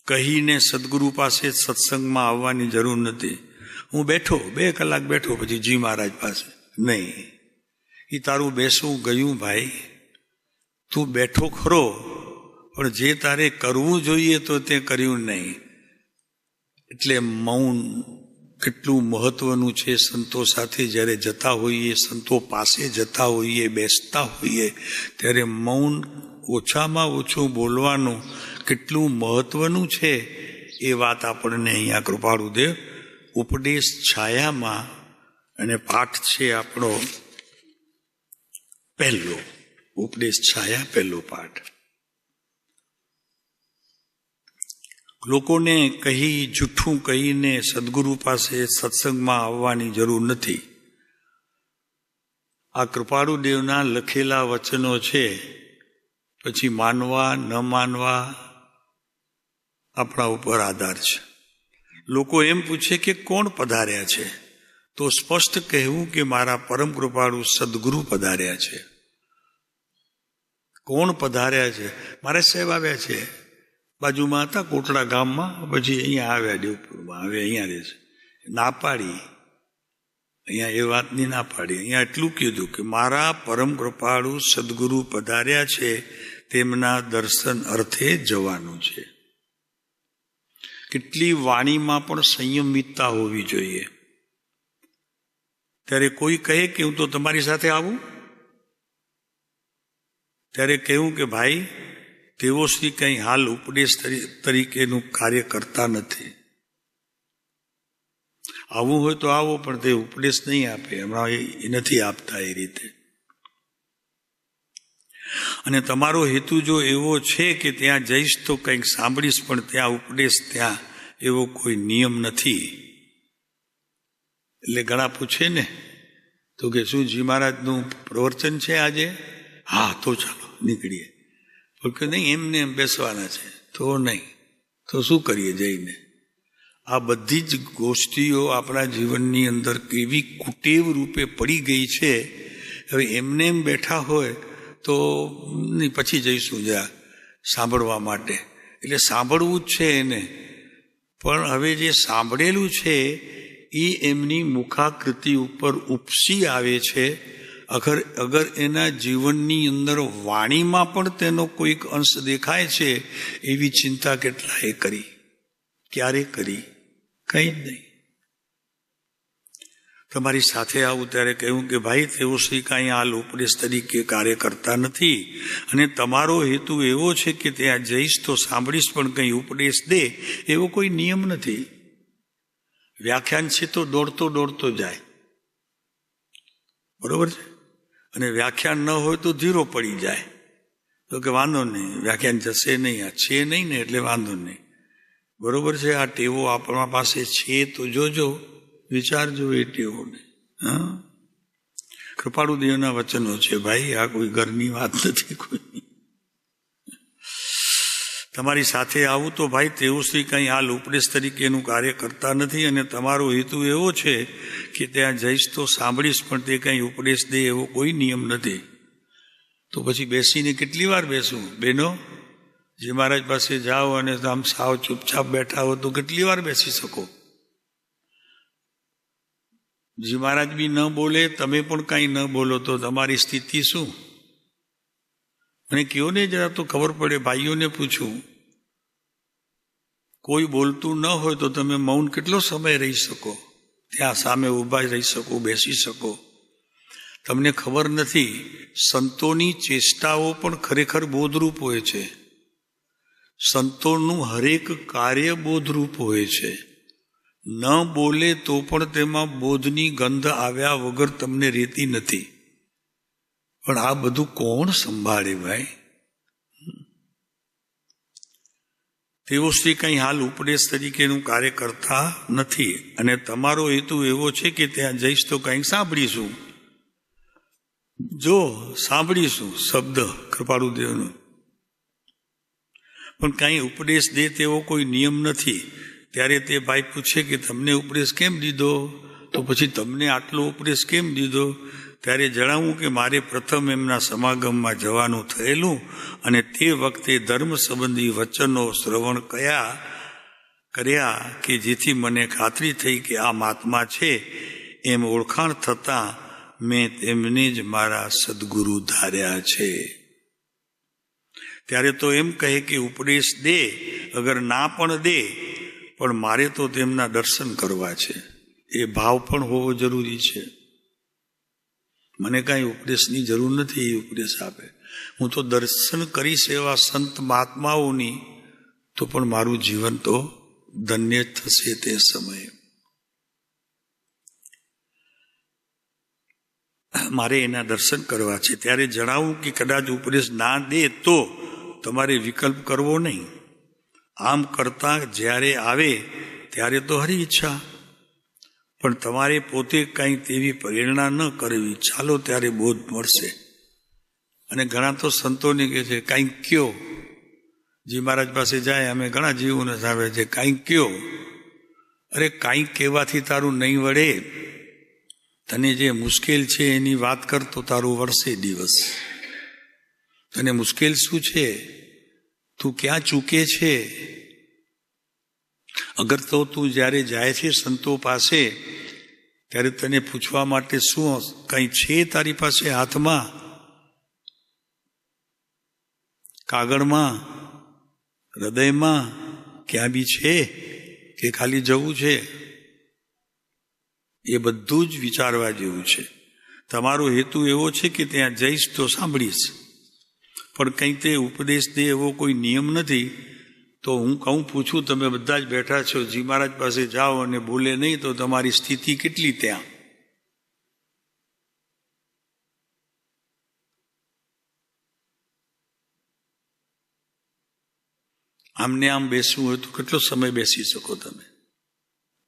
કહીને સદગુરુ પાસે સત્સંગમાં આવવાની જરૂર નથી. હું બેઠો 2 કલાક બેઠો પછી જી મહારાજ પાસે, નહીં, એ તારું બેસવું ગયું ભાઈ. તું બેઠો ખરો પણ જે તારે કરવું જોઈએ તો તે કર્યું નહીં. એટલે મૌન કેટલું મહત્વનું છે. સંતો સાથે જ્યારે જતા હોઈએ, સંતો પાસે જતા હોઈએ, બેસતા હોઈએ ત્યારે મૌન ઓછામાં ઓછું બોલવાનું કેટલું મહત્વનું છે એ વાત આપણને અહીંયા કૃપાળુદેવ ઉપદેશ છાયામાં, અને પાઠ છે આપણો પહેલો, ઉપદેશ છાયા પહેલો પાઠ. લોકોને કહી જૂઠું કહીને સદગુરુ પાસે સત્સંગમાં આવવાની જરૂર નથી. આ કૃપાળુદેવના લખેલા વચનો છે. પછી માનવા ન માનવા આપણા ઉપર આધાર છે. લોકો એમ પૂછે કે કોણ પધાર્યા છે, તો સ્પષ્ટ કહેવું કે મારા પરમ કૃપાળુ સદગુરુ પધાર્યા છે. કોણ પધાર્યા છે? મારા સાહેબ આવ્યા છે, બાજુમાં હતા કોટડા ગામમાં, પછી અહીંયા આવ્યા દેવપુરમાં, હવે અહીંયા રહે છે. ના પાડી, અહીંયા એ વાતની ના પાડી. અહીંયા એટલું કીધું કે મારા પરમ કૃપાળુ સદગુરુ પધાર્યા છે, તેમના દર્શન અર્થે જવાનું છે. કેટલી વાણીમાં પણ સંયમિતતા હોવી જોઈએ. ત્યારે કોઈ કહે કે હું તો તમારી સાથે આવું, ત્યારે કહેવું કે ભાઈ તેઓ શ્રી કંઈ હાલ ઉપદેશ તરીકેનું કાર્ય કરતા નથી. આવું હોય તો આવો, પણ તે ઉપદેશ નહીં આપે, હમણાં એ નથી આપતા એ રીતે. અને તમારો હેતુ જો એવો છે કે ત્યાં જઈશ તો કંઈક સાંભળીશ, પણ ત્યાં ઉપદેશ, ત્યાં એવો કોઈ નિયમ નથી. એટલે ઘણા પૂછે ને તો કે શું જી મહારાજનું પ્રવચન છે આજે? હા, તો ચાલો નીકળીએ. કે નહીં, એમને એમ બેસવાના છે. તો નહીં, તો શું કરીએ જઈને? આ બધી જ ગોષ્ઠીઓ આપણા જીવનની અંદર કેવી કુટેવ રૂપે પડી ગઈ છે. હવે એમને એમ બેઠા હોય તો પછી જઈશું જ્યાં સાંભળવા માટે. એટલે સાંભળવું જ છે એને, પણ હવે જે સાંભળેલું છે એ એમની મુખાકૃતિ ઉપર ઉપસી આવે છે. અગર એના જીવનની અંદર વાણીમાં પણ તેનો કોઈક અંશ દેખાય છે, એવી ચિંતા કેટલાએ કરી, ક્યારે કરી? કંઈ જ નહીં. તમારી સાથે આવું ત્યારે કહ્યું કે ભાઈ તેઓ શ્રી કાંઈ હાલ ઉપદેશ તરીકે કાર્ય કરતા નથી, અને તમારો હેતુ એવો છે કે ત્યાં જઈશ તો સાંભળીશ, પણ કંઈ ઉપદેશ દે એવો કોઈ નિયમ નથી. વ્યાખ્યાન છે તો દોડતો દોડતો જાય, બરોબર છે. અને વ્યાખ્યાન ન હોય તો ધીરો પડી જાય, તો કે વાંધો નહીં, વ્યાખ્યાન જશે નહીં, આ છે નહીં ને એટલે વાંધો નહીં, બરોબર છે. આ ટેવો આપણા પાસે છે તો જોજો, વિચારજો એ ટેવોને. કૃપાળુદેવના વચનો છે. ભાઈ, આ કોઈ ઘરની વાત નથી. કોઈ તમારી સાથે આવું તો ભાઈ તેવું શ્રી કંઈ હાલ ઉપદેશ તરીકેનું કાર્ય કરતા નથી, અને તમારો હેતુ એવો છે કે ત્યાં જઈશ તો સાંભળીશ, પણ તે કંઈ ઉપદેશ દે એવો કોઈ નિયમ નથી. તો પછી બેસીને કેટલી વાર બેસવું? બહેનો, જે મહારાજ પાસે જાઓ અને આમ સાવ ચૂપચાપ બેઠા હો તો કેટલી વાર બેસી શકો? જી મહારાજ બી ન બોલે, તમે પણ કાંઈ ન બોલો, તો તમારી સ્થિતિ શું? અને કયો ને જરા તો ખબર પડે. ભાઈઓને પૂછું, કોઈ બોલતું ન હોય તો તમે મૌન કેટલો સમય રહી શકો? ત્યાં સામે ઊભા રહી શકો, બેસી શકો? તમને ખબર નથી, સંતોની ચેષ્ટાઓ પણ ખરેખર બોધરૂપ હોય છે. સંતોનું હરેક કાર્ય બોધરૂપ હોય છે. ન બોલે તો પણ તેમાં બોધની ગંધ આવ્યા વગર તમને રહેતી નથી. પણ આ બધું કોણ સંભાળે ભાઈ? તેઓ શ્રી કંઈ હાલ ઉપદેશ તરીકેનું કાર્ય કરતા નથી, અને તમારો હેતુ એવો છે કે ત્યાં જઈશ તો કંઈક સાંભળીશું. જો સાંભળીશું શબ્દ કૃપાળુદેવનો, પણ કાંઈ ઉપદેશ દે તેવો કોઈ નિયમ નથી. ત્યારે તે ભાઈ પૂછે કે તમને ઉપદેશ કેમ દીધો? તો પછી તમને આટલો ઉપદેશ કેમ દીધો? ત્યારે જણાવું કે મારે પ્રથમ એમના સમાગમમાં જવાનું થયેલું, અને તે વખતે ધર્મ સંબંધી વચનો શ્રવણ કર્યા કે જેથી મને ખાતરી થઈ કે આ મહાત્મા છે એમ ઓળખાણ થતાં મેં તેમને જ મારા સદગુરુ ધાર્યા છે. ત્યારે તો એમ કહે કે ઉપદેશ દે, અગર ના પણ દે, પણ મારે તો તેમના દર્શન કરવા છે. એ ભાવ પણ હોવો જરૂરી છે. મને કાંઈ ઉપદેશની જરૂર નથી, એ ઉપદેશ આપે. હું તો દર્શન કરીશ એવા સંત મહાત્માઓની, તો પણ મારું જીવન તો ધન્ય થશે તે સમયે. મારે એના દર્શન કરવા છે. ત્યારે જણાવું કે કદાચ ઉપદેશ ના દે તો તમારે વિકલ્પ કરવો નહીં. આમ કરતા જ્યારે આવે ત્યારે તો હરી ઈચ્છા, પણ તમારે પોતે કંઈ તેવી પ્રેરણા ન કરવી. ચાલો ત્યારે બોધ મળશે. અને ઘણા તો સંતોને કહે છે કાંઈક કયો. જી મહારાજ પાસે જાય, અમે ઘણા જીવોને સામે છે, કાંઈક કયો. અરે કાંઈક કહેવાથી તારું નહીં વળે. તને જે મુશ્કેલ છે એની વાત કર તો તારું વળશે દિવસ. તને મુશ્કેલ શું છે? તું ક્યાં ચૂકે છે? અગર તો તું જ્યારે જાય છે સંતો પાસે, ત્યારે તને પૂછવા માટે શું કંઈ છે તારી પાસે હાથમાં, કાગળમાં, હૃદયમાં, ક્યાં બી છે કે ખાલી જવું છે? એ બધું જ વિચારવા જેવું છે. તમારો હેતુ એવો છે કે ત્યાં જઈશ તો સાંભળીશ, પણ કંઈ તે ઉપદેશ દે એવો કોઈ નિયમ નથી. તો હું કહું, પૂછું, તમે બધા જ બેઠા છો, જી મહારાજ પાસે જાઓ અને બોલે નહીં તો તમારી સ્થિતિ કેટલી ત્યાં? આમને આમ બેસવું હોય તો કેટલો સમય બેસી શકો તમે?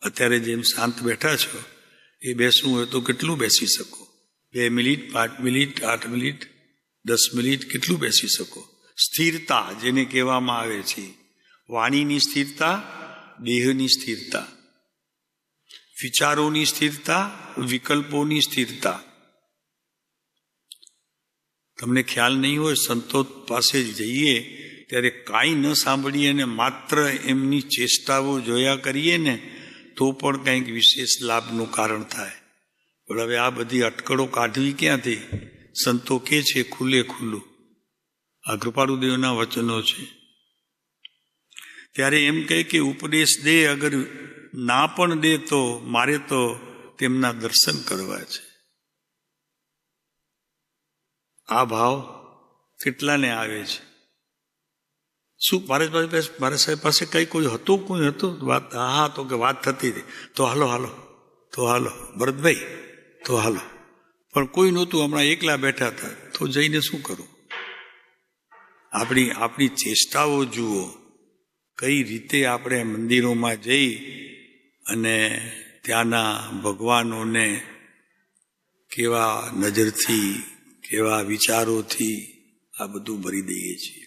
અત્યારે જેમ શાંત બેઠા છો એ બેસવું હોય તો કેટલું બેસી શકો? 2 મિનિટ, 5 મિનિટ, 8 મિનિટ, 10 મિનિટ, કેટલું બેસી શકો? સ્થિરતા જેને કહેવામાં આવે છે, વાણીની સ્થિરતા, દેહની સ્થિરતા, વિચારોની સ્થિરતા, વિકલ્પોની સ્થિરતા. તમને ખ્યાલ નહીં હોય, સંતો પાસે જઈએ ત્યારે કાંઈ ન સાંભળીએ ને માત્ર એમની ચેષ્ટાઓ જોયા કરીએ ને તો પણ કંઈક વિશેષ લાભનું કારણ થાય. પણ હવે આ બધી અટકળો કાઢવી ક્યાંથી? સંતો કે છે ખુલ્લે ખુલ્લું. આ કૃપાળુદેવના વચનો છે. ત્યારે એમ કહે કે ઉપદેશ દે, અગર ના પણ દે તો મારે તો તેમના દર્શન કરવા છે. આ ભાવ કેટલાને આવે છે? શું મારા સાહેબ પાસે કઈ કોઈ હતું? કોઈ હતું વાત? હા, તો કે વાત થતી હતી, તો હાલો ભરતભાઈ, તો હાલો. પણ કોઈ નહોતું, હમણાં એકલા બેઠા હતા, તો જઈને શું કરું? આપણી ચેષ્ટાઓ જુઓ, કઈ રીતે આપણે મંદિરોમાં જઈ અને ત્યાંના ભગવાનોને કેવા નજરથી, કેવા વિચારોથી આ બધું ભરી દઈએ છીએ.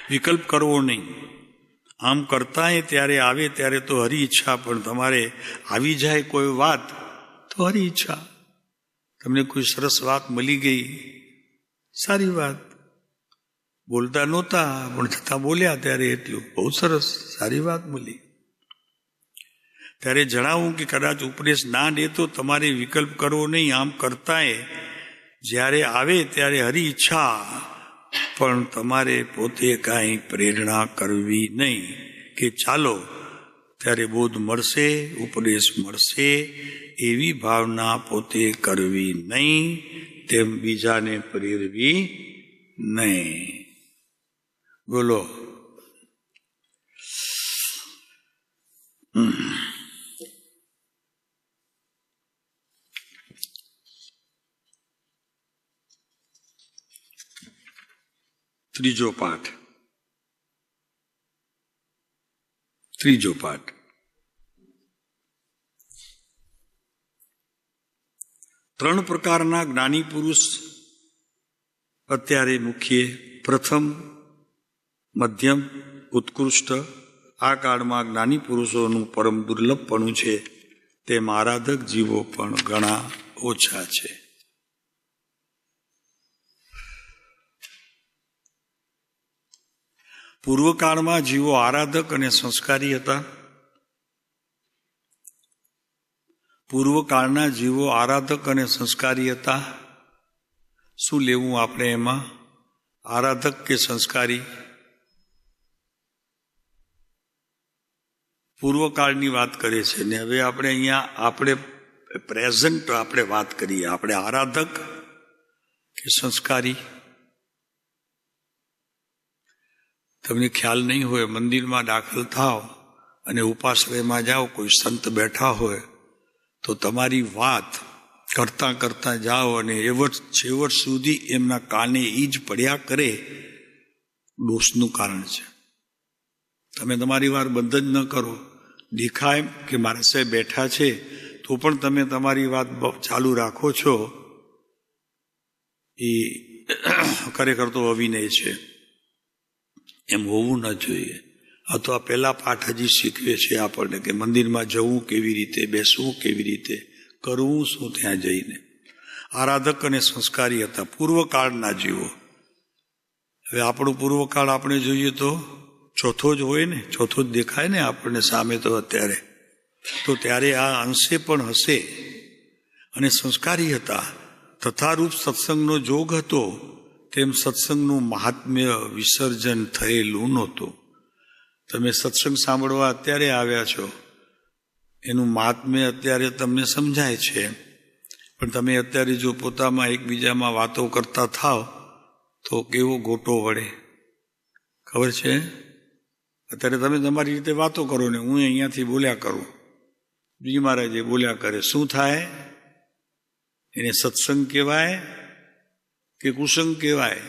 વિકલ્પ કરવો નહીં. આમ કરતા ત્યારે આવે ત્યારે તો હરી ઈચ્છા, પણ તમારે આવી જાય કોઈ વાત તો હરી ઈચ્છા. તમને કોઈ સરસ વાત મળી ગઈ, સારી વાત, બોલતા નહોતા પણ છતાં બોલ્યા ત્યારે એટલું બહુ સરસ, સારી વાત મળી. ત્યારે જણાવું કે કદાચ ઉપદેશ ના દે તો તમારે વિકલ્પ કરવો નહીં. આમ કરતા જ્યારે આવે ત્યારે હરી ઈચ્છા, પણ તમારે પોતે કાંઈ પ્રેરણા કરવી નહીં કે ચાલો ત્યારે બોધ મળશે, ઉપદેશ મળશે, એવી ભાવના પોતે કરવી નહીં, તેમ બીજાને પ્રેરવી નહીં. બોલો. ત્રીજો પાઠ. 3 પ્રકારના જ્ઞાની પુરુષ અત્યારે મુખ્ય. પ્રથમ, મધ્યમ, ઉત્કૃષ્ટ. આ કાળમાં જ્ઞાની પુરુષોનું પરમ દુર્લભપણું છે, તેમ આરાધક જીવો પણ ઘણા ઓછા છે. પૂર્વકાળમાં જીવો આરાધક અને સંસ્કારી હતા. પૂર્વકાળના જીવો આરાધક અને સંસ્કારી હતા. શું લેવું આપણે એમાં, આરાધક કે સંસ્કારી? પૂર્વકાળની વાત કરે છે ને હવે આપણે અહીંયા આપણે પ્રેઝન્ટ આપણે વાત કરીએ. આપણે આરાધક કે સંસ્કારી? તમને ખ્યાલ નહીં હોય, મંદિરમાં દાખલ થાવ અને ઉપાશ્રયમાં જાઓ, કોઈ સંત બેઠા હોય તો તમારી વાત કરતાં કરતાં જાઓ અને છેવટ સુધી એમના કાને ઈ જ પડ્યા કરે, દોષનું કારણ છે. તમે તમારી વાત બંધ જ ન કરો. દેખાય કે મારા સાહેબ બેઠા છે તો પણ તમે તમારી વાત ચાલુ રાખો છો, એ ખરેખર તો અવિનય છે. એમ હોવું ન જોઈએ. આ તો આ પહેલા પાઠ હજી શીખવે છે આપણને કે મંદિરમાં જવું કેવી રીતે, બેસવું કેવી રીતે, કરવું શું ત્યાં જઈને. આરાધક અને સંસ્કારી હતા પૂર્વકાળના જીવો. હવે આપણો પૂર્વકાળ આપણે જોઈએ તો ચોથો જ હોય ને, ચોથો જ દેખાય ને આપણને સામે તો અત્યારે. તો ત્યારે આ અંશે પણ હશે અને સંસ્કારી હતા. તથારૂપ સત્સંગનો જોગ હતો, તેમ સત્સંગનું મહાત્મ્ય વિસર્જન થયેલું નહોતું. તમે સત્સંગ સાંભળવા અત્યારે આવ્યા છો, એનું મહાત્મ્ય અત્યારે તમને સમજાય છે, પણ તમે અત્યારે જો પોતામાં એકબીજામાં વાતો કરતા થાવ તો કેવો ગોટો વળે ખબર છે? અત્યારે તમે તમારી રીતે વાતો કરો ને હું અહીંયાથી બોલ્યા કરું, બીજી મહારાજે બોલ્યા કરે, શું થાય? એને સત્સંગ કહેવાય કે કુસંગ કહેવાય?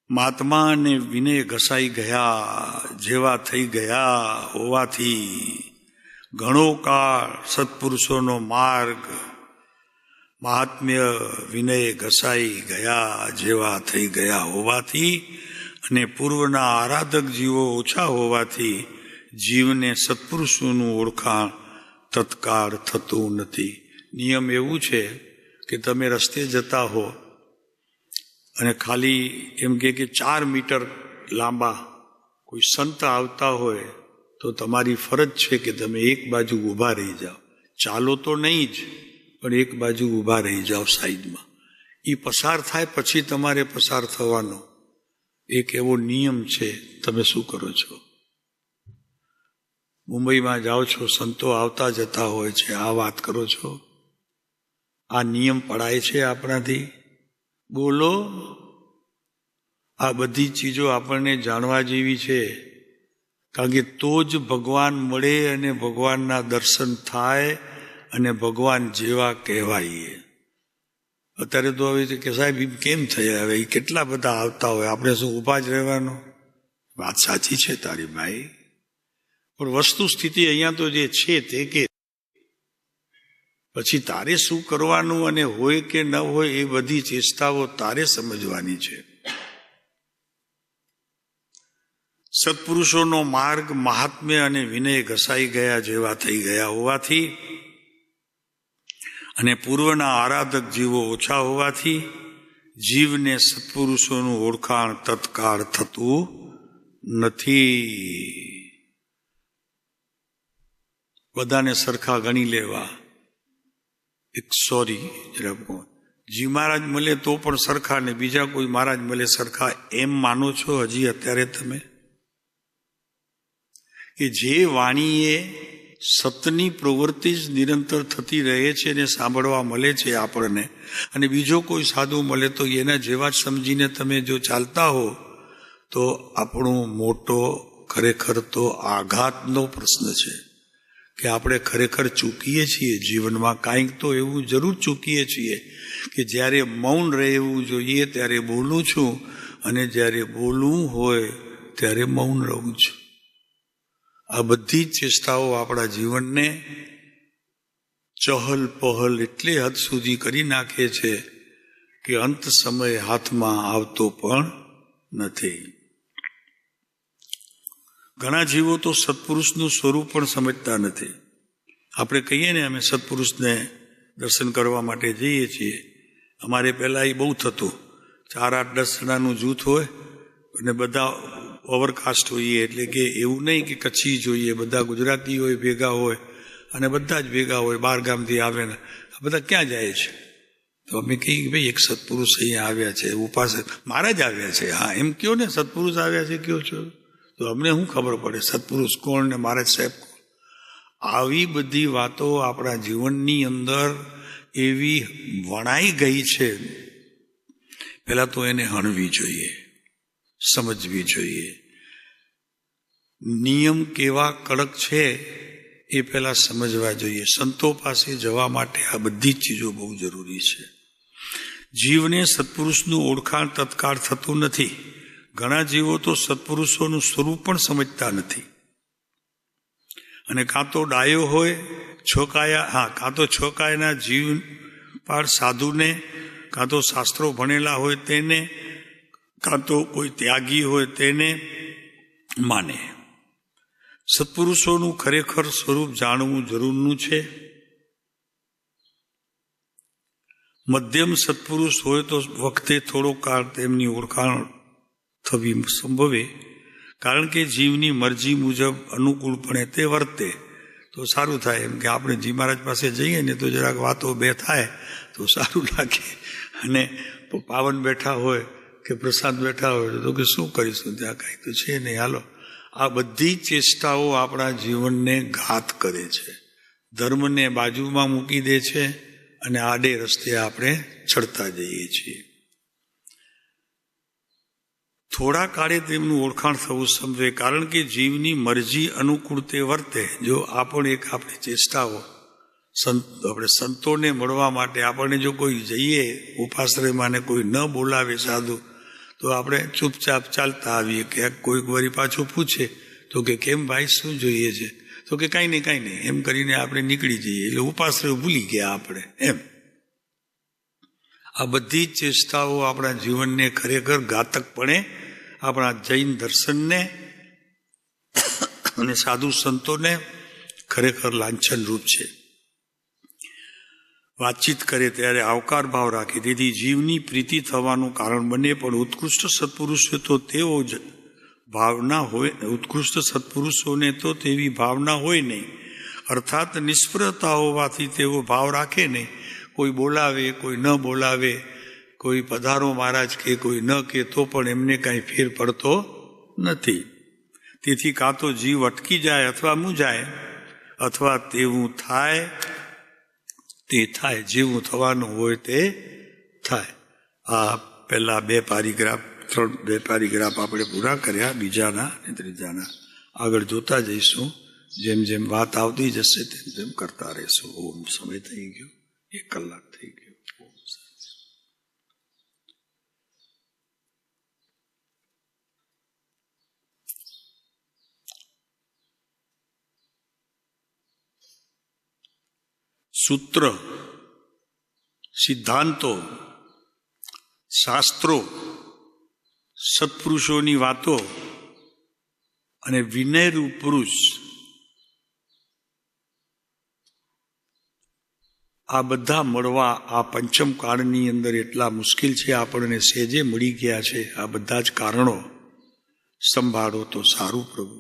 મહાત્મા અને વિનય ઘસાઈ ગયા જેવા થઈ ગયા હોવાથી ઘણો કાળ સત્પુરુષોનો માર્ગ, મહાત્મ્ય વિનય ઘસાઈ ગયા જેવા થઈ ગયા હોવાથી અને પૂર્વના આરાધક જીવો ઓછા હોવાથી જીવને સત્પુરુષોનું ઓળખાણ તત્કાળ થતું નથી. નિયમ એવું છે કે તમે રસ્તે જતા હો અને ખાલી એમ કે 4 મીટર લાંબા કોઈ સંત આવતા હોય તો તમારી ફરજ છે કે તમે એક બાજુ ઊભા રહી જાઓ. ચાલો તો નહીં જ, પણ એક બાજુ ઊભા રહી જાઓ સાઈડમાં. એ પસાર થાય પછી તમારે પસાર થવાનો એક એવો નિયમ છે. તમે શું કરો છો? મુંબઈમાં જાઓ છો, સંતો આવતા જતા હોય છે, આ વાત કરો છો? આ નિયમ પડાય છે આપણાથી? બોલો. આ બધી ચીજો આપણને જાણવા જેવી છે, કારણ કે તો જ ભગવાન મળે અને ભગવાનના દર્શન થાય અને ભગવાન જેવા કહેવાય. અત્યારે તો હવે કે સાહેબ કેમ થયા, હવે કેટલા બધા આવતા હોય, આપણે શું ઊભા જ રહેવાનું? વાત સાચી છે તારી ભાઈ, પણ વસ્તુ સ્થિતિ અહીંયા તો જે છે તે કે પછી તારે શું કરવાનું અને હોય કે ન હોય એ બધી ચેષ્ટાઓ તારે સમજવાની છે. સત્પુરુષોનો માર્ગ મહાત્મ્ય અને વિનય ઘસાઈ ગયા જેવા થઈ ગયા હોવાથી અને પૂર્વના આરાધક જીવો ઓછા હોવાથી જીવને સત્પુરુષોનું ઓળખાણ તત્કાળ થતું નથી. બધાને સરખા ગણી લેવા, જી મહારાજ મળે તો પણ સરખા ને બીજા કોઈ મહારાજ મળે સરખા એમ માનો છો હજી અત્યારે તમે? કે જે વાણીએ સતની પ્રવૃત્તિ જ નિરંતર થતી રહે છે ને સાંભળવા મળે છે આપણને, અને બીજો કોઈ સાધુ મળે તો એના જેવા જ સમજીને તમે જો ચાલતા હો તો આપણો મોટો ખરેખર તો આઘાતનો પ્રશ્ન છે કે આપણે ખરેખર ચૂકીએ છીએ જીવનમાં કાંઈક તો એવું જરૂર ચૂકીએ છીએ કે જ્યારે મૌન રહેવું જોઈએ ત્યારે બોલું છું અને જ્યારે બોલવું હોય ત્યારે મૌન રહું છું. આ બધી જ ચેષ્ટાઓ આપણા જીવનને ચહલ પહલ એટલે હદ સુધી કરી નાખે છે કે અંત સમય હાથમાં આવતો પણ નથી. ઘણા જીવો તો સત્પુરુષનું સ્વરૂપ પણ સમજતા નથી. આપણે કહીએ ને અમે સત્પુરુષને દર્શન કરવા માટે જઈએ છીએ. અમારે પહેલાં એ બહુ થતું, 7-8-10 જણાનું જૂથ હોય અને બધા ઓવરકાસ્ટ હોઈએ, એટલે કે એવું નહીં કે કચ્છી જોઈએ, બધા ગુજરાતી હોય ભેગા હોય અને બધા જ ભેગા હોય, 12 ગામથી આવે ને આ બધા ક્યાં જાય છે? તો અમે કહીએ ભાઈ એક સત્પુરુષ અહીંયા આવ્યા છે, ઉપાસક મહારાજ આવ્યા છે. હા એમ કયો ને, સત્પુરુષ આવ્યા છે કયો છો? તો અમને શું ખબર પડે સત્પુરુષ કોણ ને મહારાજ સાહેબ કોણ? આવી બધી વાતો આપણા જીવનની અંદર એવી વણાઈ ગઈ છે. પહેલા તો એને હણવી જોઈએ, સમજવી જોઈએ. નિયમ કેવા કડક છે એ પહેલા સમજવા જોઈએ. સંતો પાસે જવા માટે આ બધી જ ચીજો બહુ જરૂરી છે. જીવને સત્પુરુષનું ઓળખાણ તત્કાળ થતું નથી. ઘણા જીવો તો સત્પુરુષોનું સ્વરૂપ પણ સમજતા નથી, અને કાં તો ડાયો હોય કાં તો છોકાયાના જીવ પાર સાધુને, કાં તો શાસ્ત્રો ભણેલા હોય તેને, કાં તો કોઈ ત્યાગી હોય તેને માને. સત્પુરુષોનું ખરેખર સ્વરૂપ જાણવું જરૂરનું છે. મધ્યમ સત્પુરુષ હોય તો વખતે થોડો કાળ તેમની ઓળખાણ થવી સંભવે, કારણ કે જીવની મરજી મુજબ અનુકૂળપણે તે વર્તે તો સારું થાય. એમ કે આપણે જી મહારાજ પાસે જઈએ ને તો જરાક વાતો બે થાય તો સારું લાગે, અને પાવન બેઠા હોય કે પ્રસાદ બેઠા હોય તો કે શું કરીશું, ત્યાં કાંઈ તો છે નહીં, હાલો. આ બધી ચેષ્ટાઓ આપણા જીવનને ઘાત કરે છે, ધર્મને બાજુમાં મૂકી દે છે અને આડે રસ્તે આપણે ચડતા જઈએ છીએ. થોડા કાળે તેમનું ઓળખાણ થવું સંભવે, કારણ કે જીવની મરજી અનુકૂળ તે વર્તે. જો આપણે એક આપણી ચેષ્ટાઓ આપણે સંતોને મળવા માટે આપણને જો કોઈ જઈએ ઉપાશ્રયમાં ને કોઈ ન બોલાવે સાધુ તો આપણે ચૂપચાપ ચાલતા આવીએ. ક્યાંક કોઈક વળી પાછું પૂછે તો કે કેમ ભાઈ શું જોઈએ છે, તો કે કાંઈ નહીં એમ કરીને આપણે નીકળી જઈએ. એટલે ઉપાશ્રય ભૂલી ગયા આપણે એમ. આ બધી જ ચેષ્ટાઓ આપણા જીવનને ખરેખર ઘાતકપણે આપણા જૈન દર્શનને અને સાધુ સંતોને ખરેખર લાંછનરૂપ છે. વાતચીત કરે ત્યારે આવકાર ભાવ રાખે, તેથી જીવની પ્રીતિ થવાનું કારણ બને. પણ ઉત્કૃષ્ટ સત્પુરુષો તો તેઓ જ ભાવના હોય, ઉત્કૃષ્ટ સત્પુરુષોને તો તેવી ભાવના હોય નહીં, અર્થાત નિષ્ફળતા હોવાથી તેઓ ભાવ રાખે નહીં. કોઈ બોલાવે કોઈ ન બોલાવે, કોઈ પધારો મહારાજ કે કોઈ ન કે તો પણ એમને કાંઈ ફેર પડતો નથી. તેથી કાં તો જીવ અટકી જાય અથવા મૂંઝાય, અથવા તેવું થાય તે થાય, જેવું થવાનું હોય તે થાય. આ પહેલા 2 પેરેગ્રાફ આપણે પૂરા કર્યા, બીજાના અને ત્રીજાના આગળ જોતા જઈશું. જેમ જેમ વાત આવતી જશે તેમ તેમ કરતા રહેશું. ઓમ. સમય થઈ ગયો, 1 કલાક થઈ ગયો. સૂત્ર, સિદ્ધાંતો, શાસ્ત્રો, સત્પુરુષોની વાતો અને વિનયરૂપ પુરુષ, આ બધા મળવા આ પંચમ કાળની અંદર એટલા મુશ્કેલ છે, આપણને સહેજે મળી ગયા છે. આ બધા જ કારણો સંભાળો તો સારું પ્રભુ.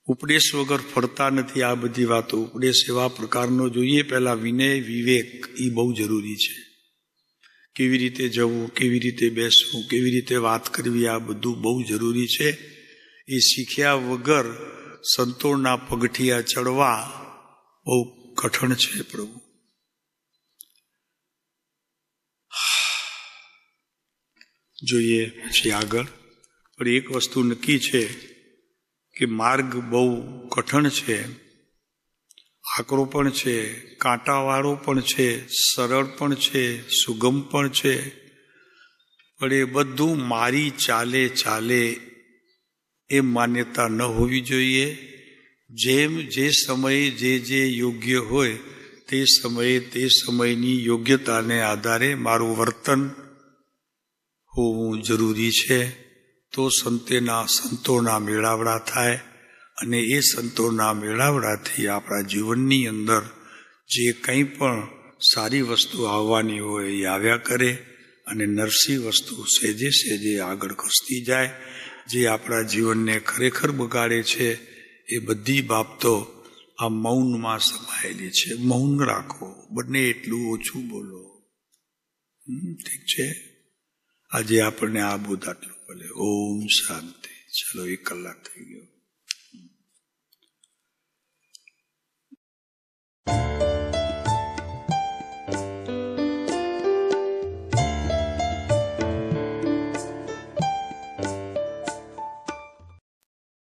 ઉપદેશ વગર ફરતા નથી આ બધી વાતો. ઉપદેશ એવા પ્રકારનો જોઈએ. પહેલા વિનય વિવેક એ બહુ જરૂરી છે. કેવી રીતે જવું, કેવી રીતે બેસવું, કેવી રીતે વાત કરવી, આ બધું બહુ જરૂરી છે. એ શીખ્યા વગર સંતોના પગથિયા ચડવા બહુ કઠણ છે પ્રભુ. જોઈએ પછી આગળ. પણ એક વસ્તુ નક્કી છે કે માર્ગ બહુ કઠણ છે, આકરો પણ છે, કાંટાવાળો પણ છે, સરળ પણ છે, સુગમ પણ છે. પણ એ બધું મારી ચાલે ચાલે એ માન્યતા ન હોવી જોઈએ. જેમ જે સમયે જે યોગ્ય હોય તે સમયે તે સમયની યોગ્યતાને આધારે મારું વર્તન હોવું જરૂરી છે. તો સંતોના મેળાવડા થાય અને એ સંતોના મેળાવડાથી આપણા જીવનની અંદર જે કંઈ પણ સારી વસ્તુ આવવાની હોય એ આવ્યા કરે અને નરસી વસ્તુ સહેજે સહેજે આગળ ખસતી જાય. જે આપણા જીવનને ખરેખર બગાડે છે એ બધી બાબતો આ મૌનમાં સમાયેલી છે. મૌન રાખો, બંને એટલું ઓછું બોલો. ઠીક છે. આજે આપણને આ બોધ આટલું બોલે. ઓમ શાંતિ. ચલો, 1 કલાક થઈ ગયો.